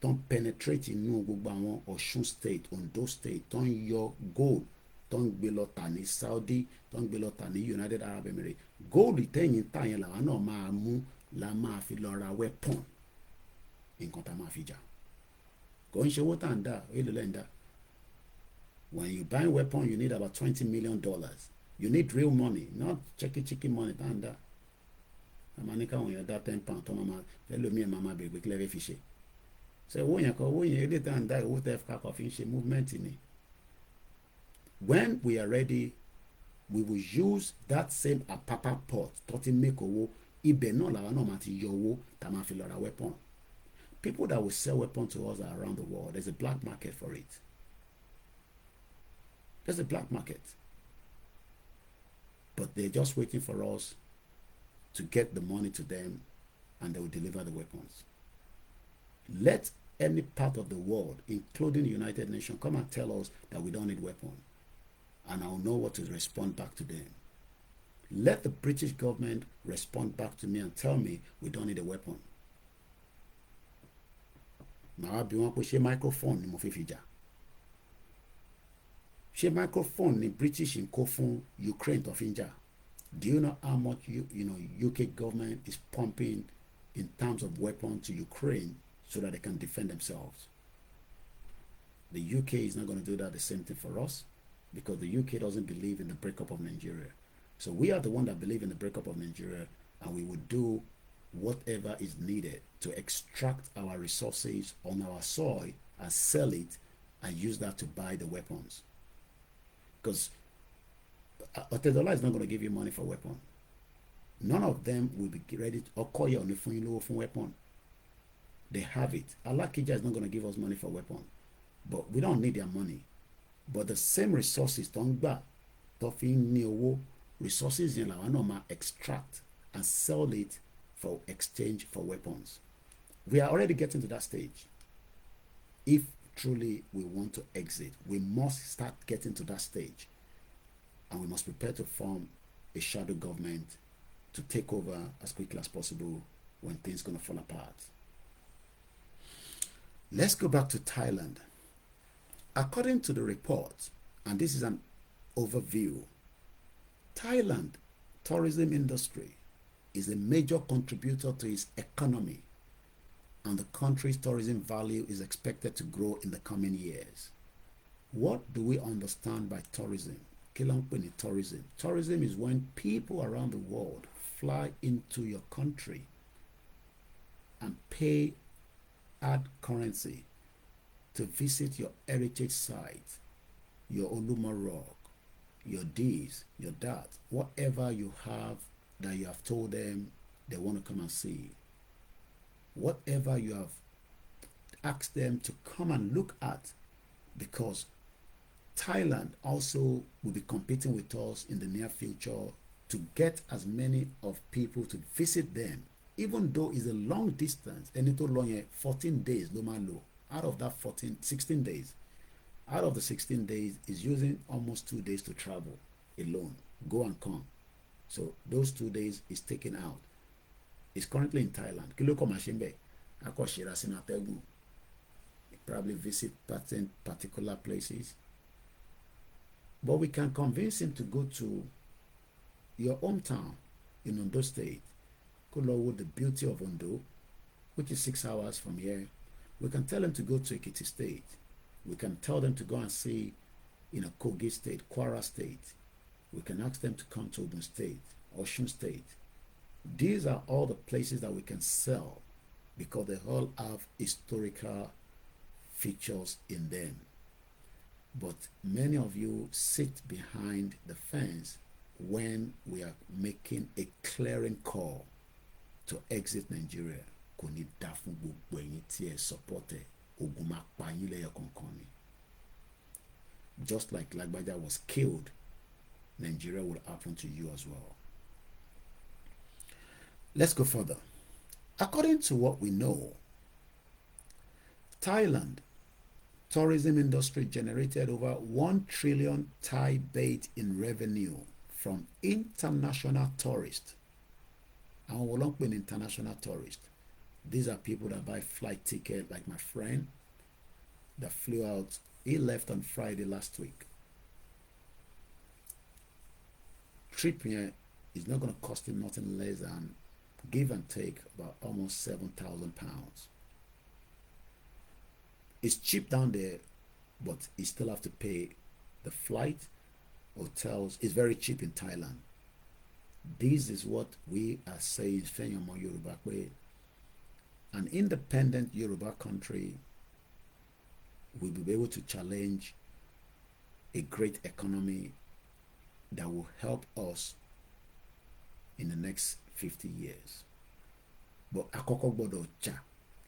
tó ń penetrate inú gbogbo àwọn Osun State, Ondo State, tó ń yọ gold, tó ń gbé lọ tà ní Saudi, tó ń gbé lọ tà ní United Arab Emirates. Gold tẹ̀yìn tà yẹn làwọn náà máa mú la máa fi lọ ra weapon, nǹkan tá a máa fi jà. Kò ń ṣe owó tá à ń dà, èlò lẹ́yìn dà. When you buy weapon, you need about $20 million. You need real money, not chicken money tá à ń dà. Àmọ́ ní káwọn èèyàn dá £10 tó máa ẹlòmíì máa máa bèrè pé kílẹ̀ fẹ́ fi ṣe. Ṣé owó yẹn ilé tá à ń dá owó tẹ́ kakọ̀ fi ń ṣe movement ni. When we are ready, we will use that same Apapa port tó ti make owó. Ibẹ̀ náà làwọn náà máa ti yọ owó tá a máa fi lọ ra weapon. People that will sell weapons to us are around the world. There's a black market for it. There's a black market. But they're just waiting for us to get the money to them, and they will deliver the weapons. Let any part of the world, including the United Nations, come and tell us that we don't need weapons, and I'll know what to respond back to them. Let the British government respond back to me and tell me we don't need a weapon. Màá bí wọn pé ṣé microphone ni mo fi jà? Ṣé microphone ni British ń kó fún Ukraine tó fi ń jà? Do you know how much UK government is pumping in terms of weapons to Ukraine so that they can defend themselves? The UK is not going to do that the same thing for us, because the UK doesn't believe in the breakup of Nigeria. So we are the one that believe in the breakup of Nigeria, and we will do whatever is needed to extract our resources on our soil and sell it and use that to buy the weapons. Because Otedola is not going to give you money for weapon. None of them will be ready to Okoye on the weapon. They have it. Alakija is not going to give us money for weapon. But we don't need their money. But the same resources don't gba tó fi ní owó, resources yẹn làwọn náà máa extract and sell it for exchange for weapons. We are already getting to that stage. If truly we want to exit, we must start getting to that stage. And we must prepare to form a shadow government to take over as quickly as possible when things are going to fall apart. Let's go back to Thailand. According to the report, and this is an overview, Thailand tourism industry is a major contributor to its economy, and the country's tourism value is expected to grow in the coming years. What do we understand by tourism? Tourism. Tourism is when people around the world fly into your country and pay hard currency to visit your heritage sites, your Oluma Rock, your this, your that, whatever you have that you have told them they want to come and see, whatever you have asked them to come and look at, because Thailand also will be competing with us in the near future to get as many of people to visit them, even though it's a long distance. And it's long, 14 days, out of that 16 days. Out of the 16 days is using almost 2 days to travel alone, go and come. So those 2 days is taken out. It's currently in Thailand. Probably visit particular places. But we can convince him to go to your hometown in Ondo State. With the beauty of Ondo, which is 6 hours from here. We can tell them to go to Ekiti State. We can tell them to go and see, Kogi State, Kwara State. We can ask them to come to Ogun State, Osun State. These are all the places that we can sell because they all have historical features in them. But many of you sit behind the fence when we are making a clearing call to exit Nigeria. Just like Lagbaja was killed, Nigeria will happen to you as well. Let's go further. According to what we know, Thailand tourism industry generated over 1 trillion Thai baht in revenue from international tourists. And we don't mean international tourists. These are people that buy flight ticket, like my friend that flew out. He left on Friday last week. Trip here is not going to cost him nothing less than, give and take, about almost £7,000. It's cheap down there, but you still have to pay the flight, hotels. It's very cheap in Thailand. This is what we are saying, Yoruba, an independent Yoruba country will be able to challenge a great economy that will help us in the next 50 years. But akoko gbodo cha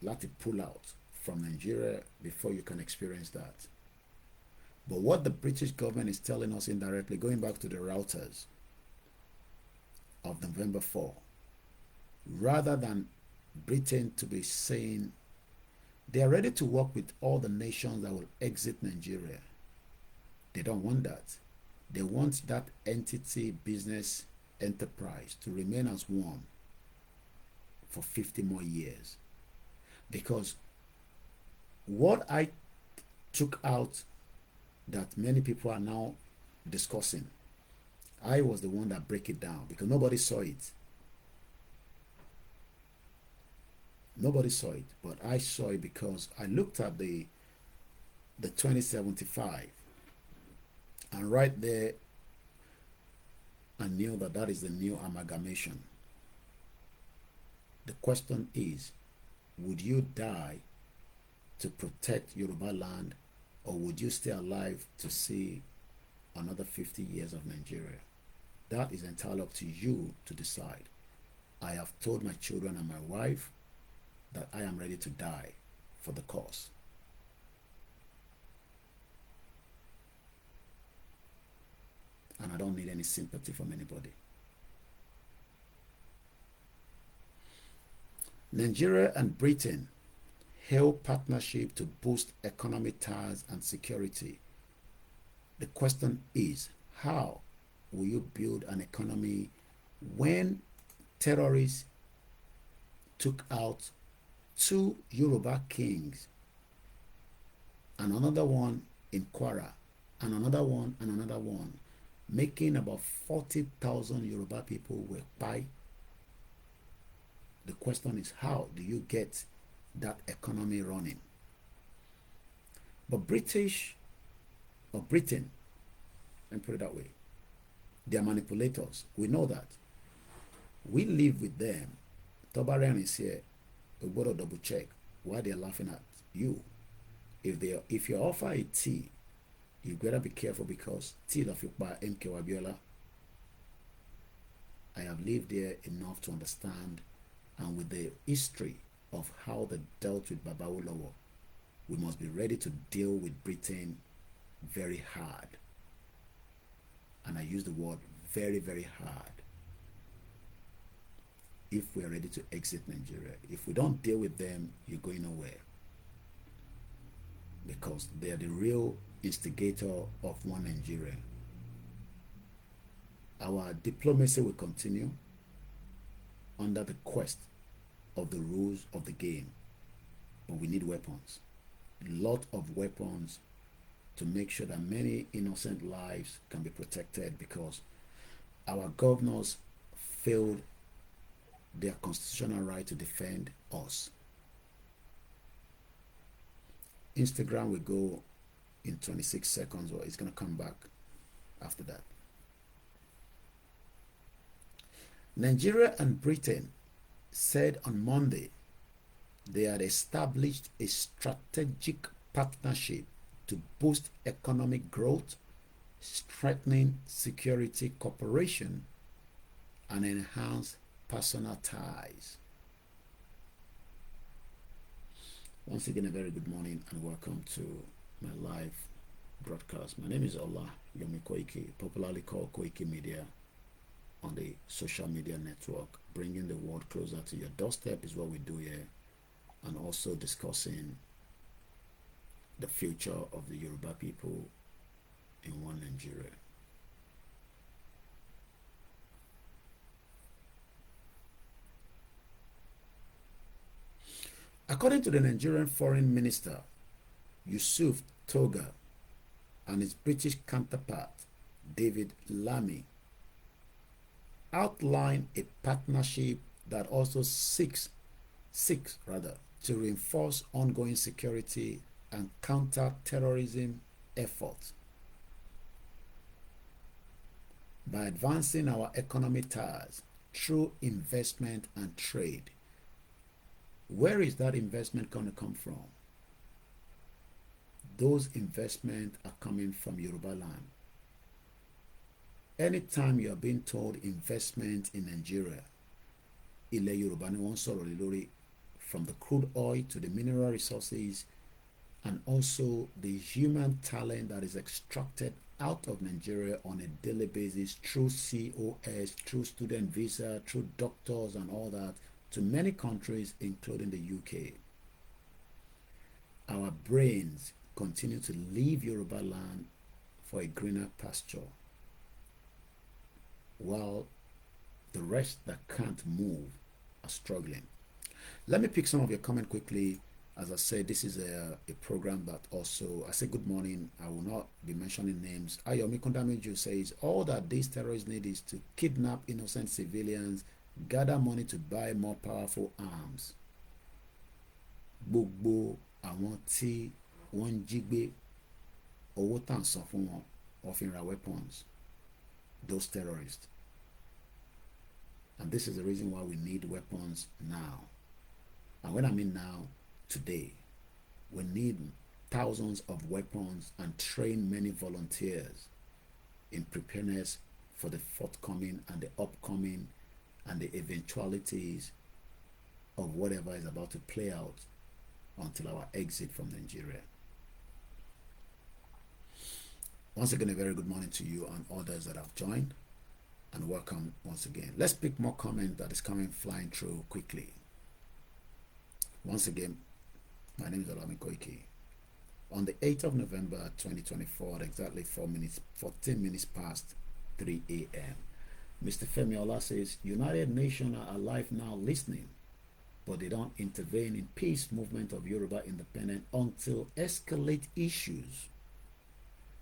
láti pull out from Nigeria before you can experience that. But what the British government is telling us indirectly, going back to the routers of November 4, rather than Britain to be saying they are ready to work with all the nations that will exit Nigeria. They don't want that. They want that entity, business, enterprise to remain as one for 50 more years. Because what I took out that many people are now discussing, I was the one that break it down because nobody saw it. Nobody saw it, but I saw it because I looked at the 2075, and right there I knew that that is the new amalgamation. The question is, would you die to protect Yoruba land, or would you stay alive to see another 50 years of Nigeria? That is entirely up to you to decide. I have told my children and my wife that I am ready to die for the cause. And I don't need any sympathy from anybody. Nigeria and Britain held partnership to boost economic ties and security. The question is, how will you build an economy when terrorists took out 2 Yoruba kings, and another one in Kwara, and another one, making about 40,000 Yoruba people were by? The question is, how do you get that economy running? But Britain, let me put it that way, they are manipulators. We know that. We live with them. Tobarian is here. We got to double check why they're laughing at you. If you offer a tea, you better be careful, because tea of your by MK Wabiola, I have lived there enough to understand, and with the history of how they dealt with Babawolowo, we must be ready to deal with Britain very hard. And I use the word very, very hard, if we are ready to exit Nigeria. If we don't deal with them, you're going nowhere. Because they are the real instigator of one Nigeria. Our diplomacy will continue under the quest of the rules of the game. But we need weapons. A lot of weapons to make sure that many innocent lives can be protected, because our governors failed their constitutional right to defend us. Instagram will go in 26 seconds, or it's going to come back after that. Nigeria and Britain said on Monday they had established a strategic partnership to boost economic growth, strengthening security cooperation, and enhance personal ties. Once again, a very good morning and welcome to my live broadcast. My name is OLAYOMI Koiki, popularly called Koikimedia. on the social media network. Bringing the world closer to your doorstep is what we do here, and also discussing the future of the Yoruba people in one Nigeria. According to the Nigerian Foreign Minister, Yusuf Toga, and his British counterpart, David Lammy, outlined a partnership that also seeks to reinforce ongoing security and counter-terrorism efforts by advancing our economic ties through investment and trade. Where is that investment going to come from? Those investments are coming from Yoruba land. Anytime you are being told investment in Nigeria, ilẹ̀ Yorùbá ni wọ́n sọ̀rọ̀ lé lórí, from the crude oil to the mineral resources, and also the human talent that is extracted out of Nigeria on a daily basis through COS, through student visa, through doctors and all that, to many countries, including the UK. Our brains continue to leave Yoruba land for a greener pasture, while the rest that can't move are struggling. Let me pick some of your comment quickly. As I said, this is a program that also, I say good morning, I will not be mentioning names. Ayomi Kondamiju says, all that these terrorists need is to kidnap innocent civilians, gather money to buy more powerful arms. Gbogbo àwọn tí wọ́n ń jí gbé, owó tà ń san fún wọn, wọ́n fi ra weapons. Those terrorists. And this is the reason why we need weapons now. And when I mean now, today, we need thousands of weapons and train many volunteers in preparedness for the forthcoming and the upcoming and the eventualities of whatever is about to play out until our exit from Nigeria. Once again, a very good morning to you and others that have joined, and welcome once again. Let's pick more comment that is coming flying through quickly. Once again, my name is OLAYOMI KOIKI. On the 8th of November 2024, at exactly 14 minutes past 3 a.m., Mr. Femi Ola says, United Nations are alive now listening, but they don't intervene in peace movement of Yoruba independence until escalate issues.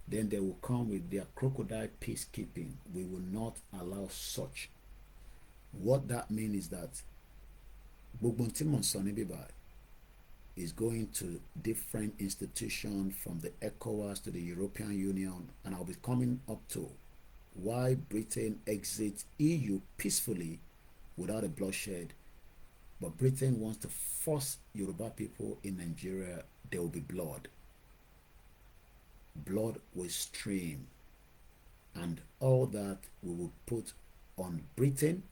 Then they will come with their crocodile peacekeeping. We will not allow such. What that means is that Bugbunti Monsoni Bibai is going to different institutions, from the ECOWAS to the European Union, and I'll be coming up to why Britain exits EU peacefully without a bloodshed, but Britain wants to force Yoruba people in Nigeria. There will be blood. Blood will stream, and all that we will put on Britain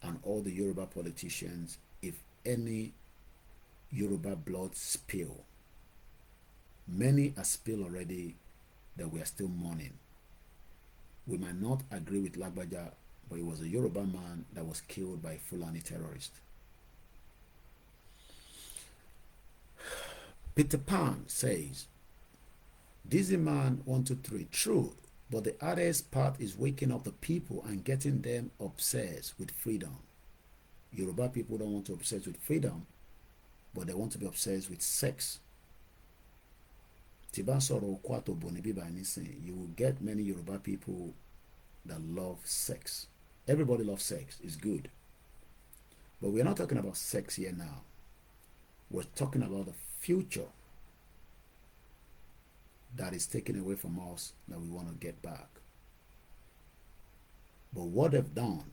and all the Yoruba politicians if any Yoruba blood spill. Many are spilled already that we are still mourning. We might not agree with Lagbaja, but it was a Yoruba man that was killed by a Fulani terrorist. Peter Pan says, Dizzy Man 123, true, but the hardest part is waking up the people and getting them obsessed with freedom. Yoruba people don't want to obsess with freedom, but they want to be obsessed with sex. You will get many Yoruba people that love sex. Everybody loves sex, it's good. But we're not talking about sex here now. We're talking about the future that is taken away from us that we want to get back. But what they've done,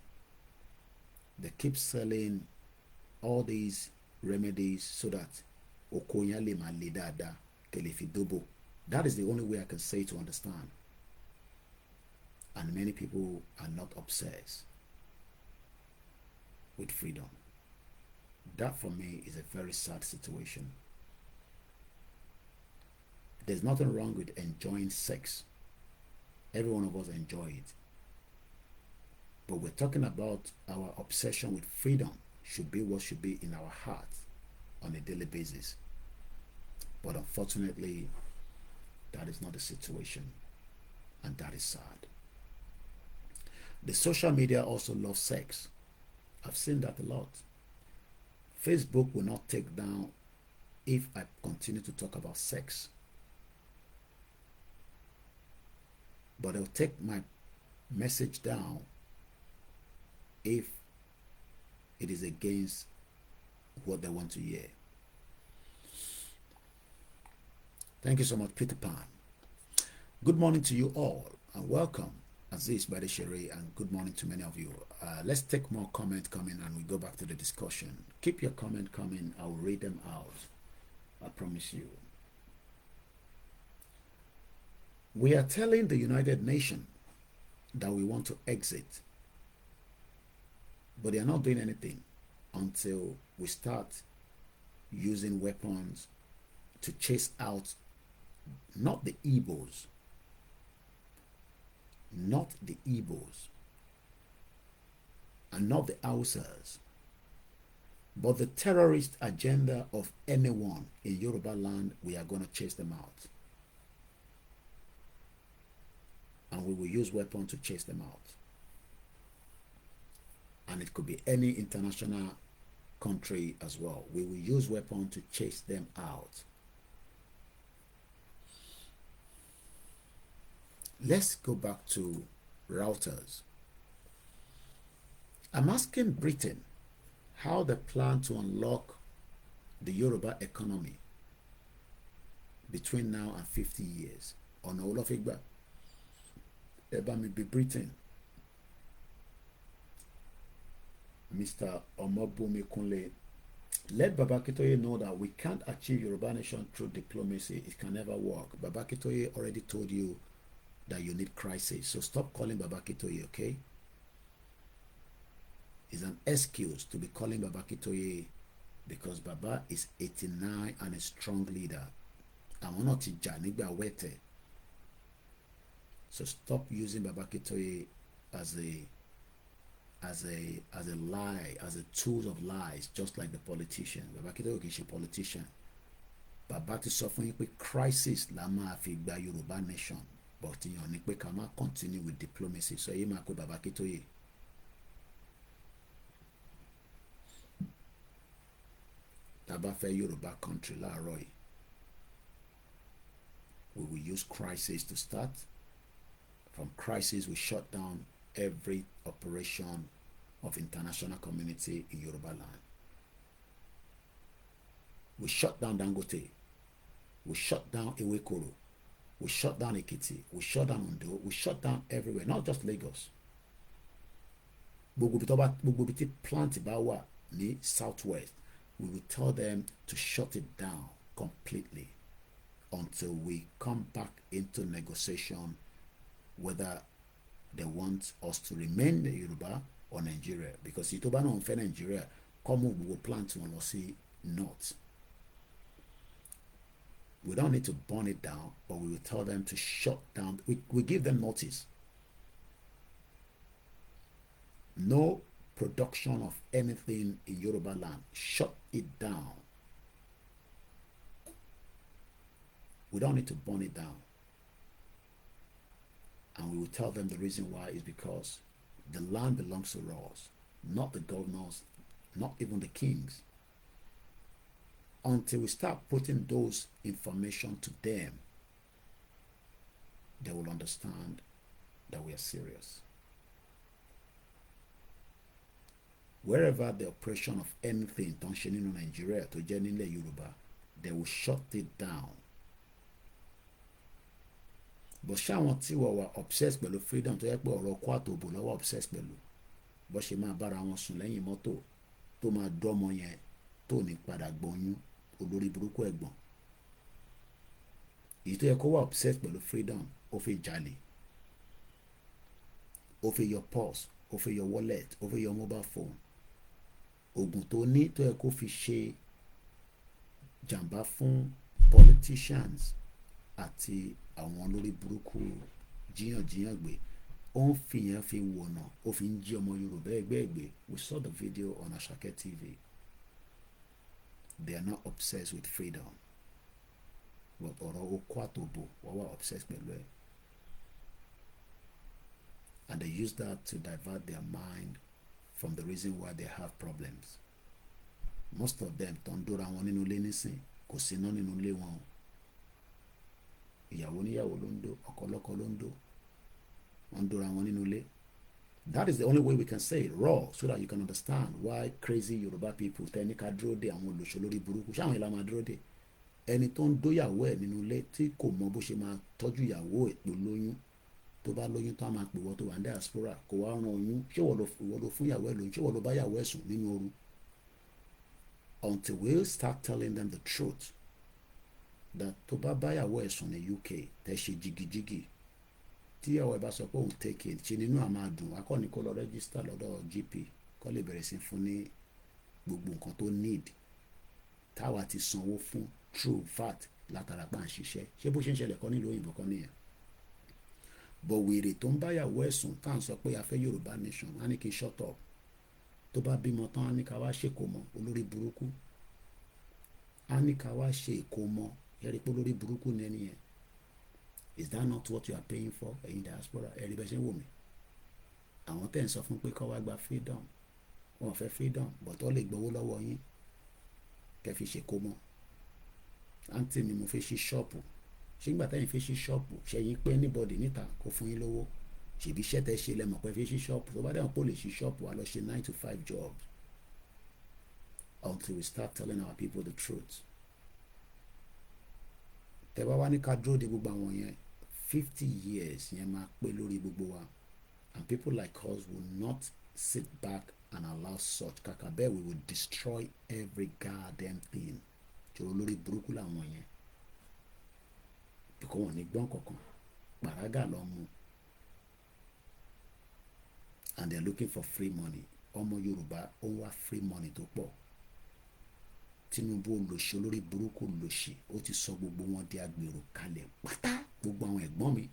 they keep selling all these remedies so that that is the only way I can say to understand. And many people are not obsessed with freedom. That for me is a very sad situation. There's nothing wrong with enjoying sex. Every one of us enjoy it. But we're talking about our obsession with freedom should be what should be in our hearts on a daily basis. But unfortunately, that is not the situation, and that is sad. The social media also loves sex. I've seen that a lot. Facebook will not take down if I continue to talk about sex. But they'll take my message down if it is against what they want to hear. Thank you so much, Peter Pan. Good morning to you all, and welcome, Aziz Badeshiri, and good morning to many of you. Let's take more comment coming, and we go back to the discussion. Keep your comment coming. I will read them out. I promise you. We are telling the United Nations that we want to exit, but they are not doing anything until we start using weapons to chase out not the Igbos, not the Igbos, and not the Hausas, but the terrorist agenda of anyone in Yoruba land. We are going to chase them out. And we will use weapons to chase them out. And it could be any international country as well. We will use weapons to chase them out. Let's go back to routers. I'm asking Britain how they plan to unlock the Yoruba economy between now and 50 years. On Olafigba, Ebami be Britain. Mr. Omobumi, let Baba Kitoye know that we can't achieve Yoruba nation through diplomacy. It can never work. Baba Kitoye already told you that you need crisis. So stop calling Baba Kitoye, okay? It's an excuse to be calling Baba Kitoye because Baba is 89 and a strong leader. I'm not a Janigba Wete. So stop using Baba Kitoye as a lie, as a tool of lies, just like the politician. Baba Kitoye is a politician. Baba ti sọ fún yín pé crisis la máa fi gba Yorùbá nation, but ìyàn ni pé ká má continue with diplomacy. So yìí máa pé Baba Kitoye. Taba fẹ́ Yoruba country láàárọ̀ yìí. We will use crisis to start. From crisis, we shut down every operation of international community in Yoruba land. We shut down Dangote. We shut down Ewekoro. We shut down Ekiti. We shut down Ondo. We shut down everywhere, not just Lagos. Gbogbo bí tí plant bá wà ní southwest, we will tell them to shut it down completely until we come back into negotiation whether they want us to remain in Yoruba or Nigeria. Because if you don't fẹ́ Nigeria, come on, we will plant to see north. We don't need to burn it down, but we will tell them to shut down. We give them notice. No production of anything in Yoruba land. Shut it down. We don't need to burn it down. And we will tell them the reason why is because the land belongs to us, not the governors, not even the kings. Until we start putting those information to them, they will understand that we are serious. Wherever the operation of anything functioning in Nigeria to Jenile Yoruba, they will shut it down. But ṣáwọn tí wọ́n wà obsessed pẹ̀lú freedom tó yẹ pé ọ̀rọ̀ kwátó bò lọ́wọ́ obsessed pẹ̀lú bó ṣe máa bára wọn sùn lẹ́yìn mọ́tò tó máa dọ́mọ yẹn tó ní padà gbọ́nyún olórí burúkú ẹ̀gbọ́n. Èyí tó yẹ kó wà obsessed pẹ̀lú freedom ó fi jalè, ó fi yọ purse, ó fi yọ wallet, ó fi yọ mobile phone. Oògùn tó ní tó yẹ kó fi ṣe jàǹbá fún politicians àti àwọn olórí burúkú jíyànjíyàn gbé ó ń fi yẹn fi wọ̀nà, ó fi ń jí ọmọ Yorùbá ẹgbẹ́. We saw the video on Asake TV. They are not obsessed with freedom, but ọ̀rọ̀ okó àtòbò wọ́n wà obsessed pẹ̀lú ẹ̀. And they use that to divert their mind from the reason why they have problems. Most of them tó ń dóra wọn nínú ilé nísìn kò sí iná nínú ilé wọn. Ìyàwó níyàwó ló ń dó, ọkọ lọ́kọ ló ń dó, wọ́n ń dóra wọn nínú ilé. That is the only way we can say it raw, so that you can understand why crazy Yoruba people tẹ́ni ká dúró de àwọn olùṣọ́ lórí burúkú. Ṣáwọn ìlà máa dúró de ẹni tó ń dóyàwó ẹ̀ nínú ilé tí kò mọ bó ṣe máa tọ́jú ìyàwó ẹ̀ tó lóyún. Tó bá lóyún tó á máa pè wọ́n tó wà ní diaspora kò wá ran oyún. Ṣé wọ́n ló fún ìyàwó ẹ̀ lóyún? Ṣé wọ́n ló bá ìyàwó ẹ̀ sùn nínú ooru? Until we start telling them the truth that tó bá bá ìyàwó ẹ̀ sùn ní UK tẹ́ ṣe jigijigi, tí ìyàwó ẹ̀ bá sọ pé òun take it, ṣe nínú àmà dùn, akọ́ni kó lọ register lọ́dọ̀ GP kó lè bẹ̀rẹ̀ sí fún ní gbogbo nǹkan tó need táwa ti sanwó fún true fact látara pa ń ṣiṣẹ́. Ṣé bó ṣe ń ṣẹlẹ̀ kọ́ nílùú òyìnbó kan nìyẹn? But wèrè tó ń bá ìyàwó ẹ̀ sùn tá à ń sọ pé a fẹ́ Yorùbá nation, á ní kí n shut up. Tó bá bímọ tán á ní ká wá ṣe ìkómọ, olórí burúkú. Á ní ká wá ṣe ìkómọ, yẹ́rì pé olórí burúkú ni ẹni yẹn. Is that not what you are paying for, ẹ̀yin diaspora? Ẹ̀rí bẹ́ẹ̀ ṣe ń wò mí. Àwọn tẹ̀ ń sọ fún pé kó wá gba freedom, wọn ò fẹ́ freedom, but ó lè gbowó lọ́wọ́ yín kẹ́ fi ṣe ìkómọ. Àǹtí mi mo fẹ́ ṣí ṣọ́ọ̀pù, ṣé nígbà tẹ́yìn fẹ́ ṣí ṣọ́ọ̀pù ṣẹ́yìn pé anybody níta kó fún yín lówó? Ṣèbí iṣẹ́ tẹ́ ṣe lẹ́mọ̀ pé fẹ́ ṣí ṣọ́ọ̀pù, tó bá dẹ̀ wọ́n pò lè ṣí ṣọ́ọ̀pù wa lọ ṣe 9 to 5 jobs. Until we start telling our people the truth. Tẹ́ bá wá ní ká dúró de gbogbo àwọn yẹn 50 years yẹn máa pé lórí gbogbo wa, and people like us will not sit back and allow such. Kàkà bẹ́ẹ̀ we will destroy every goddamn thing. Ṣòro lórí burúkú làwọn yẹn, because wọn ní gbọ́n kankan, pàrágà lọ mú, and they are looking for free money. Ọmọ Yorùbá ó ń wá free money tó pọ̀. Tinubu olóṣì olórí burúkú olóṣì ó ti sọ gbogbo wọn di agbèrò kalẹ̀ pátá. Gbogbo àwọn ẹ̀gbọ́n mi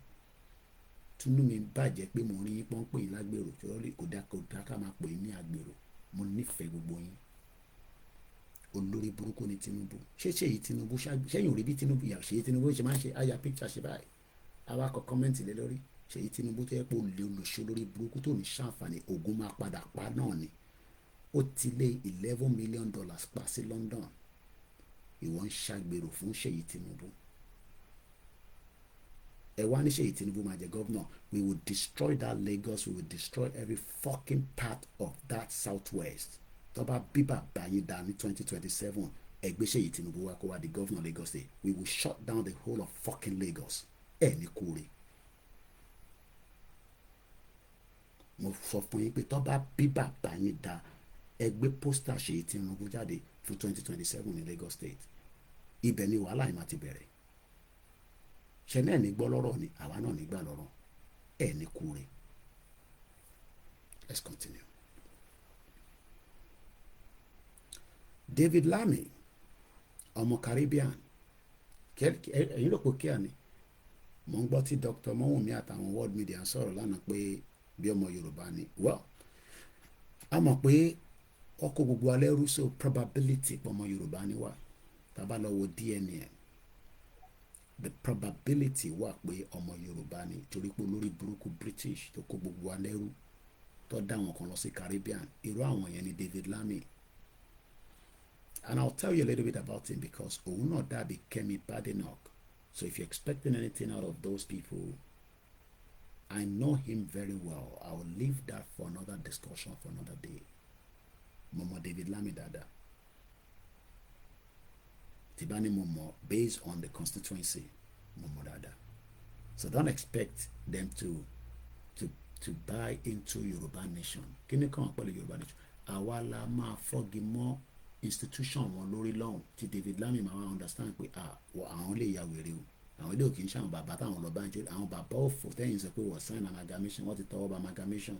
túnú mi bàjẹ́ pé mo rí yín pọ́n pè yín lágbèrò, tí kò dá ká máa pè yín ní agbèrò. Mo nífẹ̀ẹ́ gbogbo yín. Olórí burúkú ni Tinubu. Ṣéyí Tinubu ṣẹ́yìn ò rí bí Tinubu yà ṣèyí Tinubu ṣe máa ń ṣe àyà picture ṣe báyìí. Àwa kọ kọ́mẹ́ǹtì lé lórí. Ṣèyí Tinubu tó yẹ pé olè olóṣì olórí burúkú tó ní ṣàǹfààní ogun máa padà pa náà ni. Ó ti lé $11 million pa sí London. Ìwọ ń ṣàgbèrò fún Ṣèyí Tinubu. Ẹ wá ní Ṣèyí Tinubu máa jẹ governor. We will destroy that Lagos. We will destroy every fucking part of that southwest. Tó bá bí bàbá yín dá ní 2027, ẹgbẹ́ Ṣèyí Tinubu wá kó wá di governor Lagos State. We will shut down the whole of fucking Lagos. Ẹ ní kúre. Mo sọ fún yín pé tó bá bí bàbá yín dá, ẹgbẹ́ pósítà Ṣèyí Tinubu jáde fún 2027 ní Lagos State. Ibẹ̀ ni wàhálà yìí máa ti bẹ̀rẹ̀. Ṣé náà ní gbọ́ lọ́rọ̀ ni àwa náà ní gbà lọ́rọ̀. Ẹ ní kúre. Let's continue. David Lamy, ọmọ Caribbean, ẹ̀yin ló pò kíá ni. Mo ń gbọ́ tí Dr. Mọ́wùmí àtàwọn world media ń sọ̀rọ̀ lánàá pé bí ọmọ Yorùbá ni. Well, a mọ̀ pé ọkọ̀ gbogbo alẹ́ rú, so probability pọ̀ ọmọ Yorùbá ni wà. Tá bá lọ wo DNA, the probability wà pé ọmọ Yorùbá ni, torí pé olórí burúkú British tó kó gbogbo alẹ́ rú tó dá wọn kan lọ sí Caribbean. Irú àwọn yẹn ni David Lamy. And I'll tell you a little bit about him because òun náà dàbí Kemi Badenoch. So if you're expecting anything out of those people, I know him very well. I will leave that for another discussion for another day. Momo David Lamy dada. Tibani Momo, based on the constituency, Momo dada. So don't expect them to buy into Yoruba nation. Kini kan pẹ̀lú Yoruba nation. Àwa la máa fọ́gi mọ́ institution wọn lórí lọ́hùn tí David Lamy máa understand pé àwọn lè ya wèrè o. Àwọn ilé òkè ń ṣe àwọn bàbá táwọn lọ bá ń jẹ àwọn bàbá òfò tẹ́yìn sọ pé wọ́n sign amalgamation, wọ́n ti tọwọ́ bá amalgamation.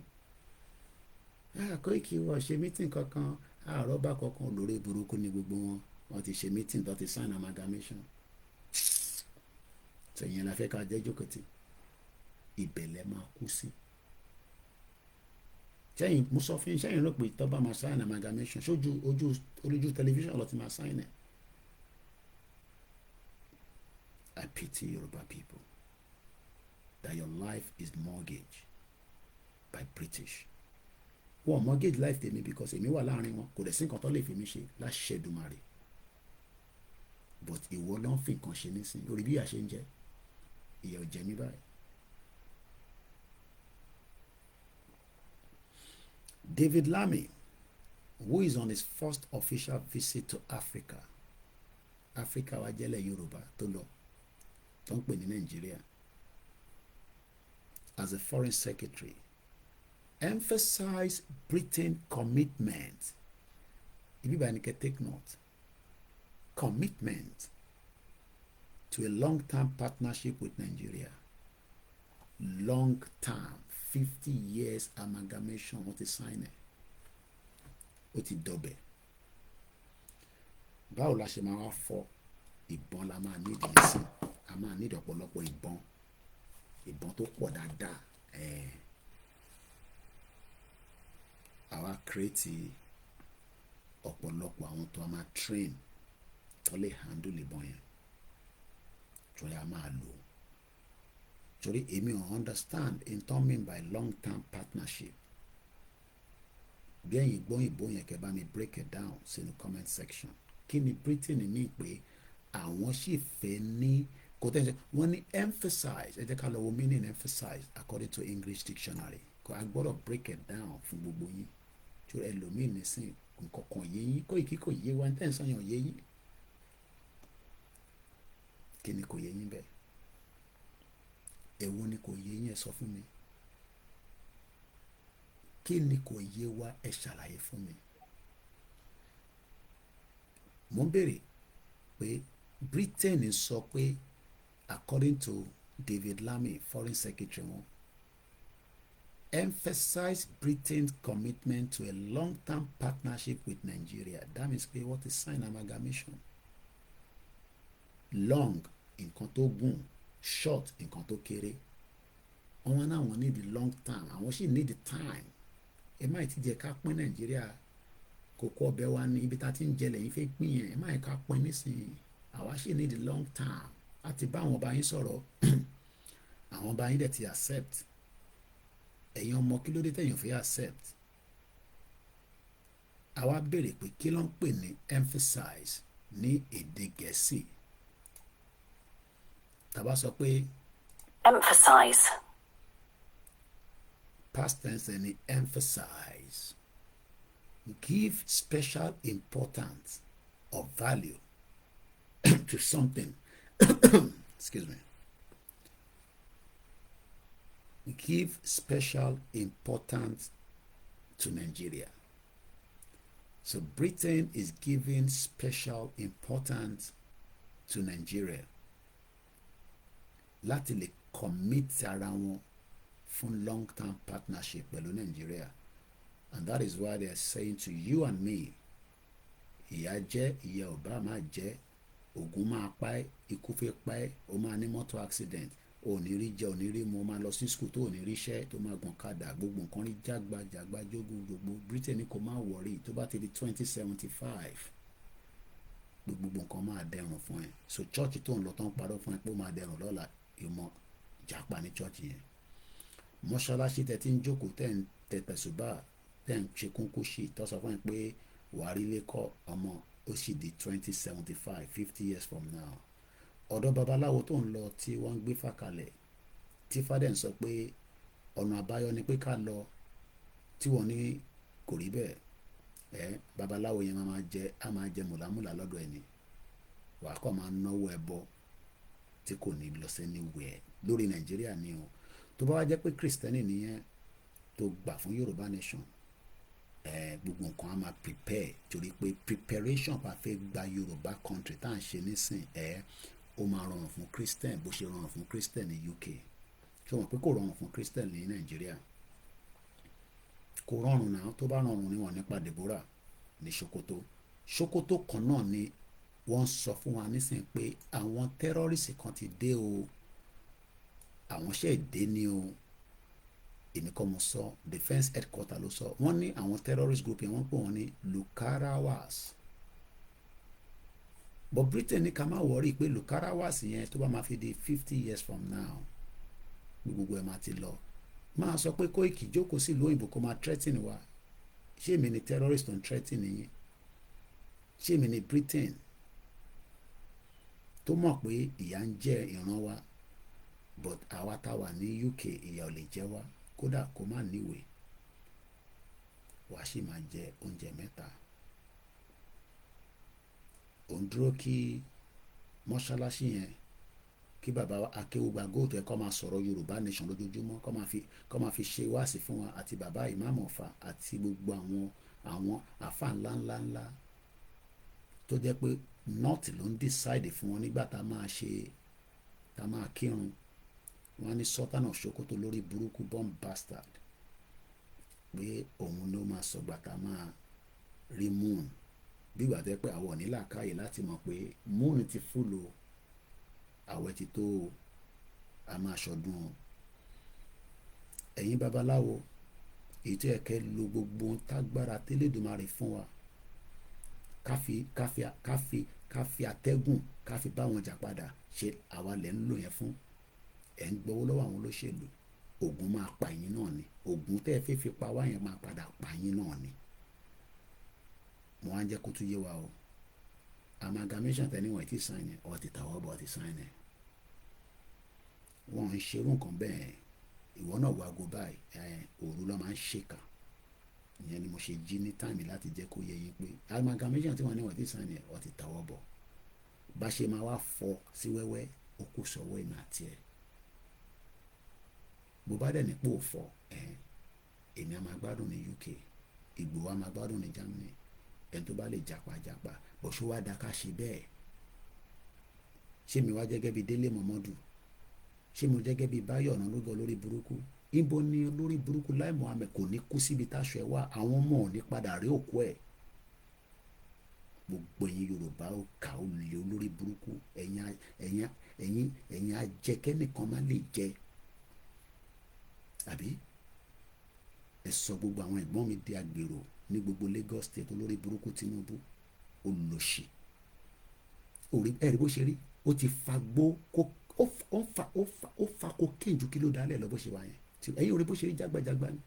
Koiki wọ́n ṣe meeting kankan, àrọ́bà kankan lórí burúkú ni gbogbo wọn. Wọ́n ti ṣe meeting tó ti sign amalgamation. Sẹ̀yìn la fẹ́ ká jẹ́ jókòtì. Ìbẹ̀lẹ̀ máa kú sí. sẹ́yìn mo sọ fún yín sẹ́yìn rò pé tó bá máa sign amalgamation sójú ojú tẹlifíṣàn lọ ti máa sign ẹ̀. I pity Yoruba people that your life is mortgaged by British. Wọ́n mortgage life tèmi because èmi wà láàrin wọn kò dẹ̀ sí nǹkan tó lè fi mí ṣe láṣẹ Èdùmàrè, but ìwọ ló ń fi nǹkan ṣe nísìnyí orí bí ìyà ṣe ń jẹ ìyà ò jẹ mí báyìí. David Lammy, who is on his first official visit to Africa wa jẹ́lẹ̀ Yorùbá tó lọ tó ń pè ní Nàìjíríà as a foreign secretary, emphasized Britain's commitment. Everybody can take note. Commitment to a long-term partnership with Nigeria. Long-term, 50 years amalgamation. What is signing? What is double? Báwo la ṣe máa wá fọ́ ìbọn la máa need nísìn. A máa need ọ̀pọ̀lọpọ̀ ìbọn tó pọ̀ dáadáa. Àwa create ọ̀pọ̀lọpọ̀ àwọn tó a máa train tó lè handle ìbọn yẹn torí a máa lò torí èmi ò understand in tó mean by long term partnership. Bí ẹ̀yin gbọ́ ìbò yẹn kẹ́ bá mi break it down sínú comment section. Kí ni Britain ní pé àwọn sì fẹ́ ní kò tẹ́ ẹ wọ́n ní emphasize ẹ jẹ́ ká lọ wo meaning emphasize according to English dictionary. Kò a gbọ́dọ̀ break it down fún gbogbo yín torí ẹlòmíì nísìn nǹkan kan yé yín Koiki kò yé wa ní tẹ̀sán yàn yé yín. Kí ni kò yé yín bẹ́ẹ̀? Èwo ni kò yé yín ẹ sọ fún mi. Kí ni kò yé wa ẹ ṣàlàyé fún mi. Mo ń béèrè pé Britain sọ pé according to David Lammy, foreign secretary wọn, emphasize Britain's commitment to a long-term partnership with Nigeria. That means pé what is sign amalgamation? Long nǹkan tó gùn, short nǹkan tó kéré. Àwọn náà wọ́n need the long term, àwọn sì need the time. Ẹ má ti jẹ́ ká pín Nàìjíríà kókó ọbẹ̀ wa ní ibi tá ti ń jẹ lẹ́yìn fẹ́ pín yẹn. Ẹ má ká pín nísìnyí. Àwa sì need the long term. Àti bá àwọn ọba yín sọ̀rọ̀ àwọn ọba yín dẹ̀ ti accept. Ẹ̀yin ọmọ kí ló dé tẹ̀yin fi accept? Àwa béèrè pé kí ló ń pè ní emphasize ní èdè Gẹ̀ẹ́sì. Tàbá sọ pé emphasize, past tense ẹni emphasize, give special importance or value to something. Excuse me. Give special importance to Nigeria. So Britain is giving special importance to Nigeria láti lè commit ara wọn fún long-term partnership pẹ̀lú Nigeria. And that is why they are saying to you and me, ìyà jẹ́ ìyà ọba máa jẹ́, ogun máa pa ẹ́, ikú fẹ́ pa ẹ́, o máa ní mọ́tò accident, o ní rí jẹ, o ní rí mu, o máa lọ sí school tó o ní rí iṣẹ́, tó máa gùn kádà, gbogbo nǹkan rí jágbajàgba jógún gbogbo. Britain kò máa worry tó bá ti di 2075 gbogbo nǹkan máa dẹrùn fún ẹ. So church tó ń lọ tó ń parọ́ fún ẹ pé ó máa dẹrùn lọ́la, ìmọ̀ jàpá ní church yẹn. Mọ́ṣáláṣí tẹ ti ń jókòó tẹ̀ ń tẹ tẹ̀sùbà tẹ̀ ń ṣe kúnkún ṣì tó sọ fún ẹ pé wàá rí lẹ́kọ̀ọ́ ọmọ ó sì di 2075 50 years from now. Ọ̀dọ̀ babaláwo tó ń lọ tí wọ́n ń gbé fàkalẹ̀ tí fádẹ̀ ń sọ pé ọ̀nà àbáyọ ni pé ká lọ tí wọ́n ní kò rí bẹ́ẹ̀ babaláwo yẹn máa jẹ mùlámùlá lọ́dọ̀ ẹni wàá kọ́ máa náwó ẹbọ tí kò ní lọ sẹ́ni wẹ̀ lórí Nàìjíríà ni o. Tó bá wá jẹ́ pé Kristẹni nìyẹn tó gbà fún Yorùbá nation gbogbo nǹkan á máa prepare torí pé preparation pa fẹ́ gba Yorùbá country tá à ń ṣe nísìn ó máa rọrùn fún Christian bó ṣe rọrùn fún Christian ní UK. Ṣé o mọ̀ pé kò rọrùn fún Christian ní Nàìjíríà? Kò rọrùn náà. Tó bá rọrùn ni wọ́n nípa Deborah ní Sokoto kan náà ni wọ́n sọ fún wa nísìn pé àwọn terrorist kan ti dé o, àwọn ṣe dé ní o. èmi kọ́ mo sọ, defence headquarter ló sọ, wọ́n ní àwọn terrorist group yẹn wọ́n pè wọ́n ní Lukarawas. But Britain ní ká má wọrí pé Lukarawas yẹn tó bá máa fi di 50 years from now gbogbo ẹ̀ máa ti lọ. Máa sọ pé Koiki jókòó sí ìlú òyìnbó kó máa threaten wa. Ṣé èmi ni terrorist tó ń threaten yín? Ṣé èmi ni Britain tó mọ̀ pé ìyà ń jẹ ìran wa, but àwa tá wà ní UK ìyà ò lè jẹ wá, kódà kó má níwèé wàá sì máa jẹ oúnjẹ mẹ́ta. Òun dúró kí mọ́ṣáláṣí yẹn kí bàbá akéwùgbà góòtù ẹ̀ kọ́ máa sọ̀rọ̀ Yorùbá nation lójoojúmọ́, kọ́ máa fi ṣe wáàsí fún wa, àti bàbá ìmáàmù Ọ̀fà àti gbogbo àwọn àfà ńláńláńlá tó jẹ́ pé north ló ń decide fún wọn nígbà tá a máa kírun. Wọ́n á ní Sultan of Sokoto lórí burúkú bomb bastard pé òun ló máa sọgbà tá a máa rí moon, bí ìgbà tó yẹ pé àwọn ò ní làákàyè láti mọ̀ pé moon ti fúlò àwẹ̀ ti tó a máa ṣọdún. Ẹ̀yin babaláwo èyí tó yẹ kẹ́ lo gbogbo tágbára tẹ́lẹ̀dùmarè fún wa, ká fi àtẹ́gùn ká fi bá wọn jà padà, ṣe àwa lẹ̀ ń lò yẹn fún. Ẹ̀ ń gbowó lọ́wọ́ àwọn olóṣèlú, ogun máa pa yín náà ni, ogun tẹ́ ẹ fẹ́ fi pa wá yẹn máa padà pa yín náà ni. Mo wá ń jẹ́ kó tún yé wa o, amalgamation tẹ́ níwọ̀n ti sign ẹ̀ ọ̀ ti tàwọ́ bọ̀ ti sign ẹ̀. Wọ́n ń ṣerú nǹkan bẹ́ẹ̀, ìwọ náà wá go báyìí òru ló máa ń ṣèkà. Ìyẹn ni mo ṣe jí ní táìmì láti jẹ́ kó yé yín pé amalgamation tí wọ́n níwọ̀n ti sign ẹ̀ ọ̀ ti tàwọ́ bọ̀. Bá ṣe máa wá fọ́ sí wẹ́wẹ́ ó kù sọ́wọ́ ìmọ̀ àti ẹ̀. Bó bá dẹ̀ nípò fọ́ èmi a máa gbádùn ní UK, Ìgbòho a máa gbádùn ní Germany, ẹni tó bá lè japa bó ṣó wá dáká ṣe bẹ́ẹ̀. Ṣé mi wá jẹ́gẹ́ bí Délé Mọ̀mọ́dù? Ṣé mo jẹ́gẹ́ bí Báyọ̀ Ọ̀nànúgà lórí burúkú? Ibo ni olórí burúkú Lai Mohammed kò ní kú síbi táṣọ ẹ̀ wá, àwọn ọmọ ò ní padà rí òkú ẹ̀. Gbogbo ẹ̀yin Yorùbá ó kà ó lè olórí burúkú, ẹ̀yin ajẹkẹ́nìkan má lè jẹ. Àbí ẹ sọ gbogbo àwọn ẹ̀gbọ́n mi di agbèrò ní gbogbo Lagos State, olórí burúkú Tinubu olóṣì. Ẹ̀rí bó ṣe rí, ó ti fa gbó ó fa cocaine ju kí ló dálẹ̀ lọ bó ṣe wà yẹn. Ẹ̀yin ò rí bó ṣe rí jágbàjágbá ni,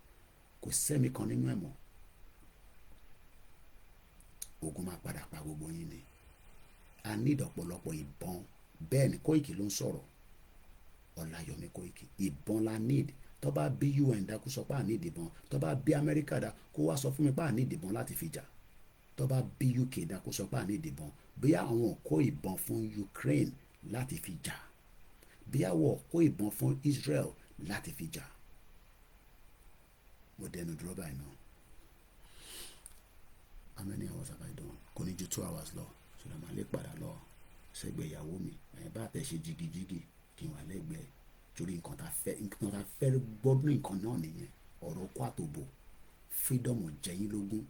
kò sẹ́mi kan nínú ẹ̀ mọ́. Ogun máa padà pa gbogbo yín ni. A ní ìdọ̀pọ̀lọpọ̀ ìbọn. Bẹ́ẹ̀ ni Koiki ló ń sọ̀rọ̀, Ọláyọmí Koiki. Ìbọn la need. Tó bá bí UN dá kó sọ pé à ní ìdìbọn, tó bá bí Amẹ́ríkà dá kó wá sọ fún mi pé à ní ìdìbọn láti fi jà, tó bá bí UK dá kó sọ pé à ní ìdìbọn, bí àwọn kó ìbọn fún Ukraine láti fi jà, bí àwọn kó ìbọn fún Israel láti fi jà. Mo dẹnu dúró báyìí náà. How many hours have I done? Kò ní ju 2 hours lọ, ṣùgbọ́n màá lè padà lọ sẹ́gbẹ̀ẹ́ ìyàwó mi. Bá tẹ̀ ṣe jigijigi kí n wà lẹ́gbẹ̀ẹ́, torí nǹkan tá fẹ́ gbọ́dún nǹkan náà nìyẹn. Ọ̀rọ̀ kó àtòbò, freedom jẹ́yìn lógún.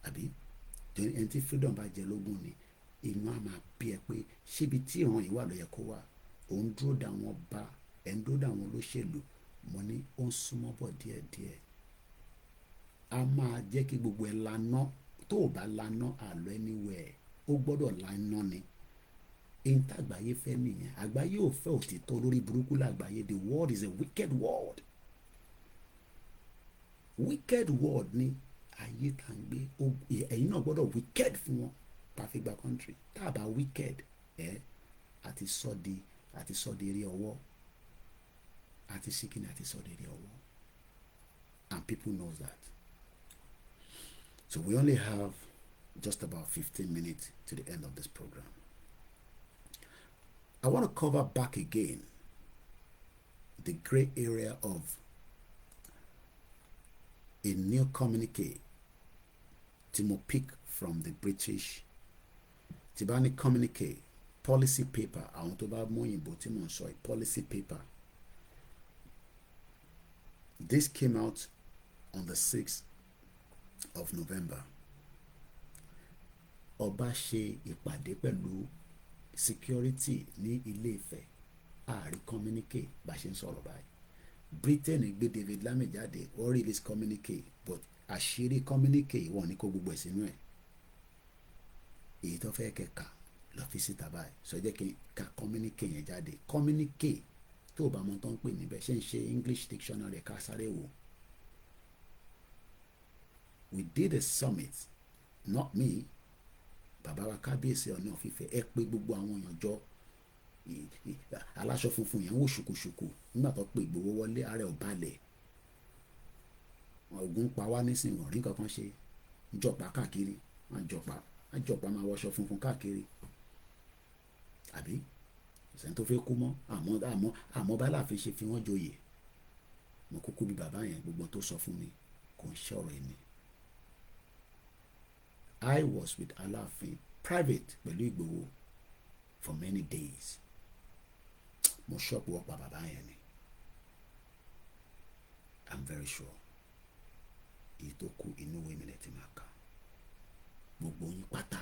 Àbí ẹni tí freedom bá jẹ lógún ni inú á máa bí ẹ pé ṣébi tí ìran yìí wà ló yẹ kó wà. Òun dúró dà wọ́n bá ẹ̀ ń dúró dà wọ́n olóṣèlú. Mo ní ó ń súnmọ́ bọ̀ díẹ̀díẹ̀. A máa jẹ́ kí gbogbo ẹ̀ laná. Tó o bá laná àlọ́ anywhere, ó gbọ́dọ̀ laná ni. Èyí tí àgbáyé fẹ́ nìyẹn. Àgbáyé ò fẹ́ òtítọ́, lórí burúkú lágbáyé. The world is a wicked world. Wicked world ni ayé tá ń gbé. Ẹ̀yin náà gbọ́dọ̀ wicked fún wọn pàfi gba country. Tá a bá wicked àti sọ́ọ̀dì eré ọwọ́, àti síkìnì àti sọ́ọ̀dì eré ọwọ́, and people knows that. So we only have just about 15 minutes to the end of this program. I want to cover back again the gray area of a new communique tí mo pick from the British. Tí bá ní communique, policy paper, àwọn tó bá mú òyìnbó tí mo ń sọ yìí, policy paper. This came out on the 6th of November. Ọba ṣe ìpàdé pẹ̀lú security ní Ilé Ifẹ̀, ààrí communique bá ṣe ń sọ̀rọ̀ báyìí. Britain gbé David Lammy jáde wọ́n release communique but àṣírí communique wọ́n ní kó gbogbo ẹ̀ sínú ẹ̀ èyí tó fẹ́ kẹ́ka lọ fi síta báyìí sọ jẹ́ kí ka communique yẹn jáde communique tó o bá mọ tó ń pè níbẹ̀ ṣe ń ṣe English dictionary ká sáré wò. We did a summit not me bàbá wa kábíyèsí Ọọ̀ni of Ifẹ̀ ẹ pé gbogbo àwọn èèyàn jọ aláṣọ funfun yẹn wò ṣùkùṣùkù nígbà tó pé Ìgbòho wọlé ààrẹ ò balẹ̀ ogun pa wá nísìnyí wọn rí kankan ṣe jọpa káàkiri àjọpa máa wọṣọ funfun káàkiri àbí ìsẹ́ni tó fẹ́ kú mọ́ àmọ́ bá láàfin ṣe fi wọ́n joyè mo kúkú bí bàbá yẹn gbogbo tó sọ fún mi kò ń ṣọ̀rọ̀ ẹ̀mí. I was with Aláàfin private pẹ̀lú Ìgbòho for many days mo ṣọ́ọ̀pù ọ̀pá bàbá yẹn ni I'm very sure èyí tó kú inú ìwé mi lẹ ti máa kà gbogbo yín pátá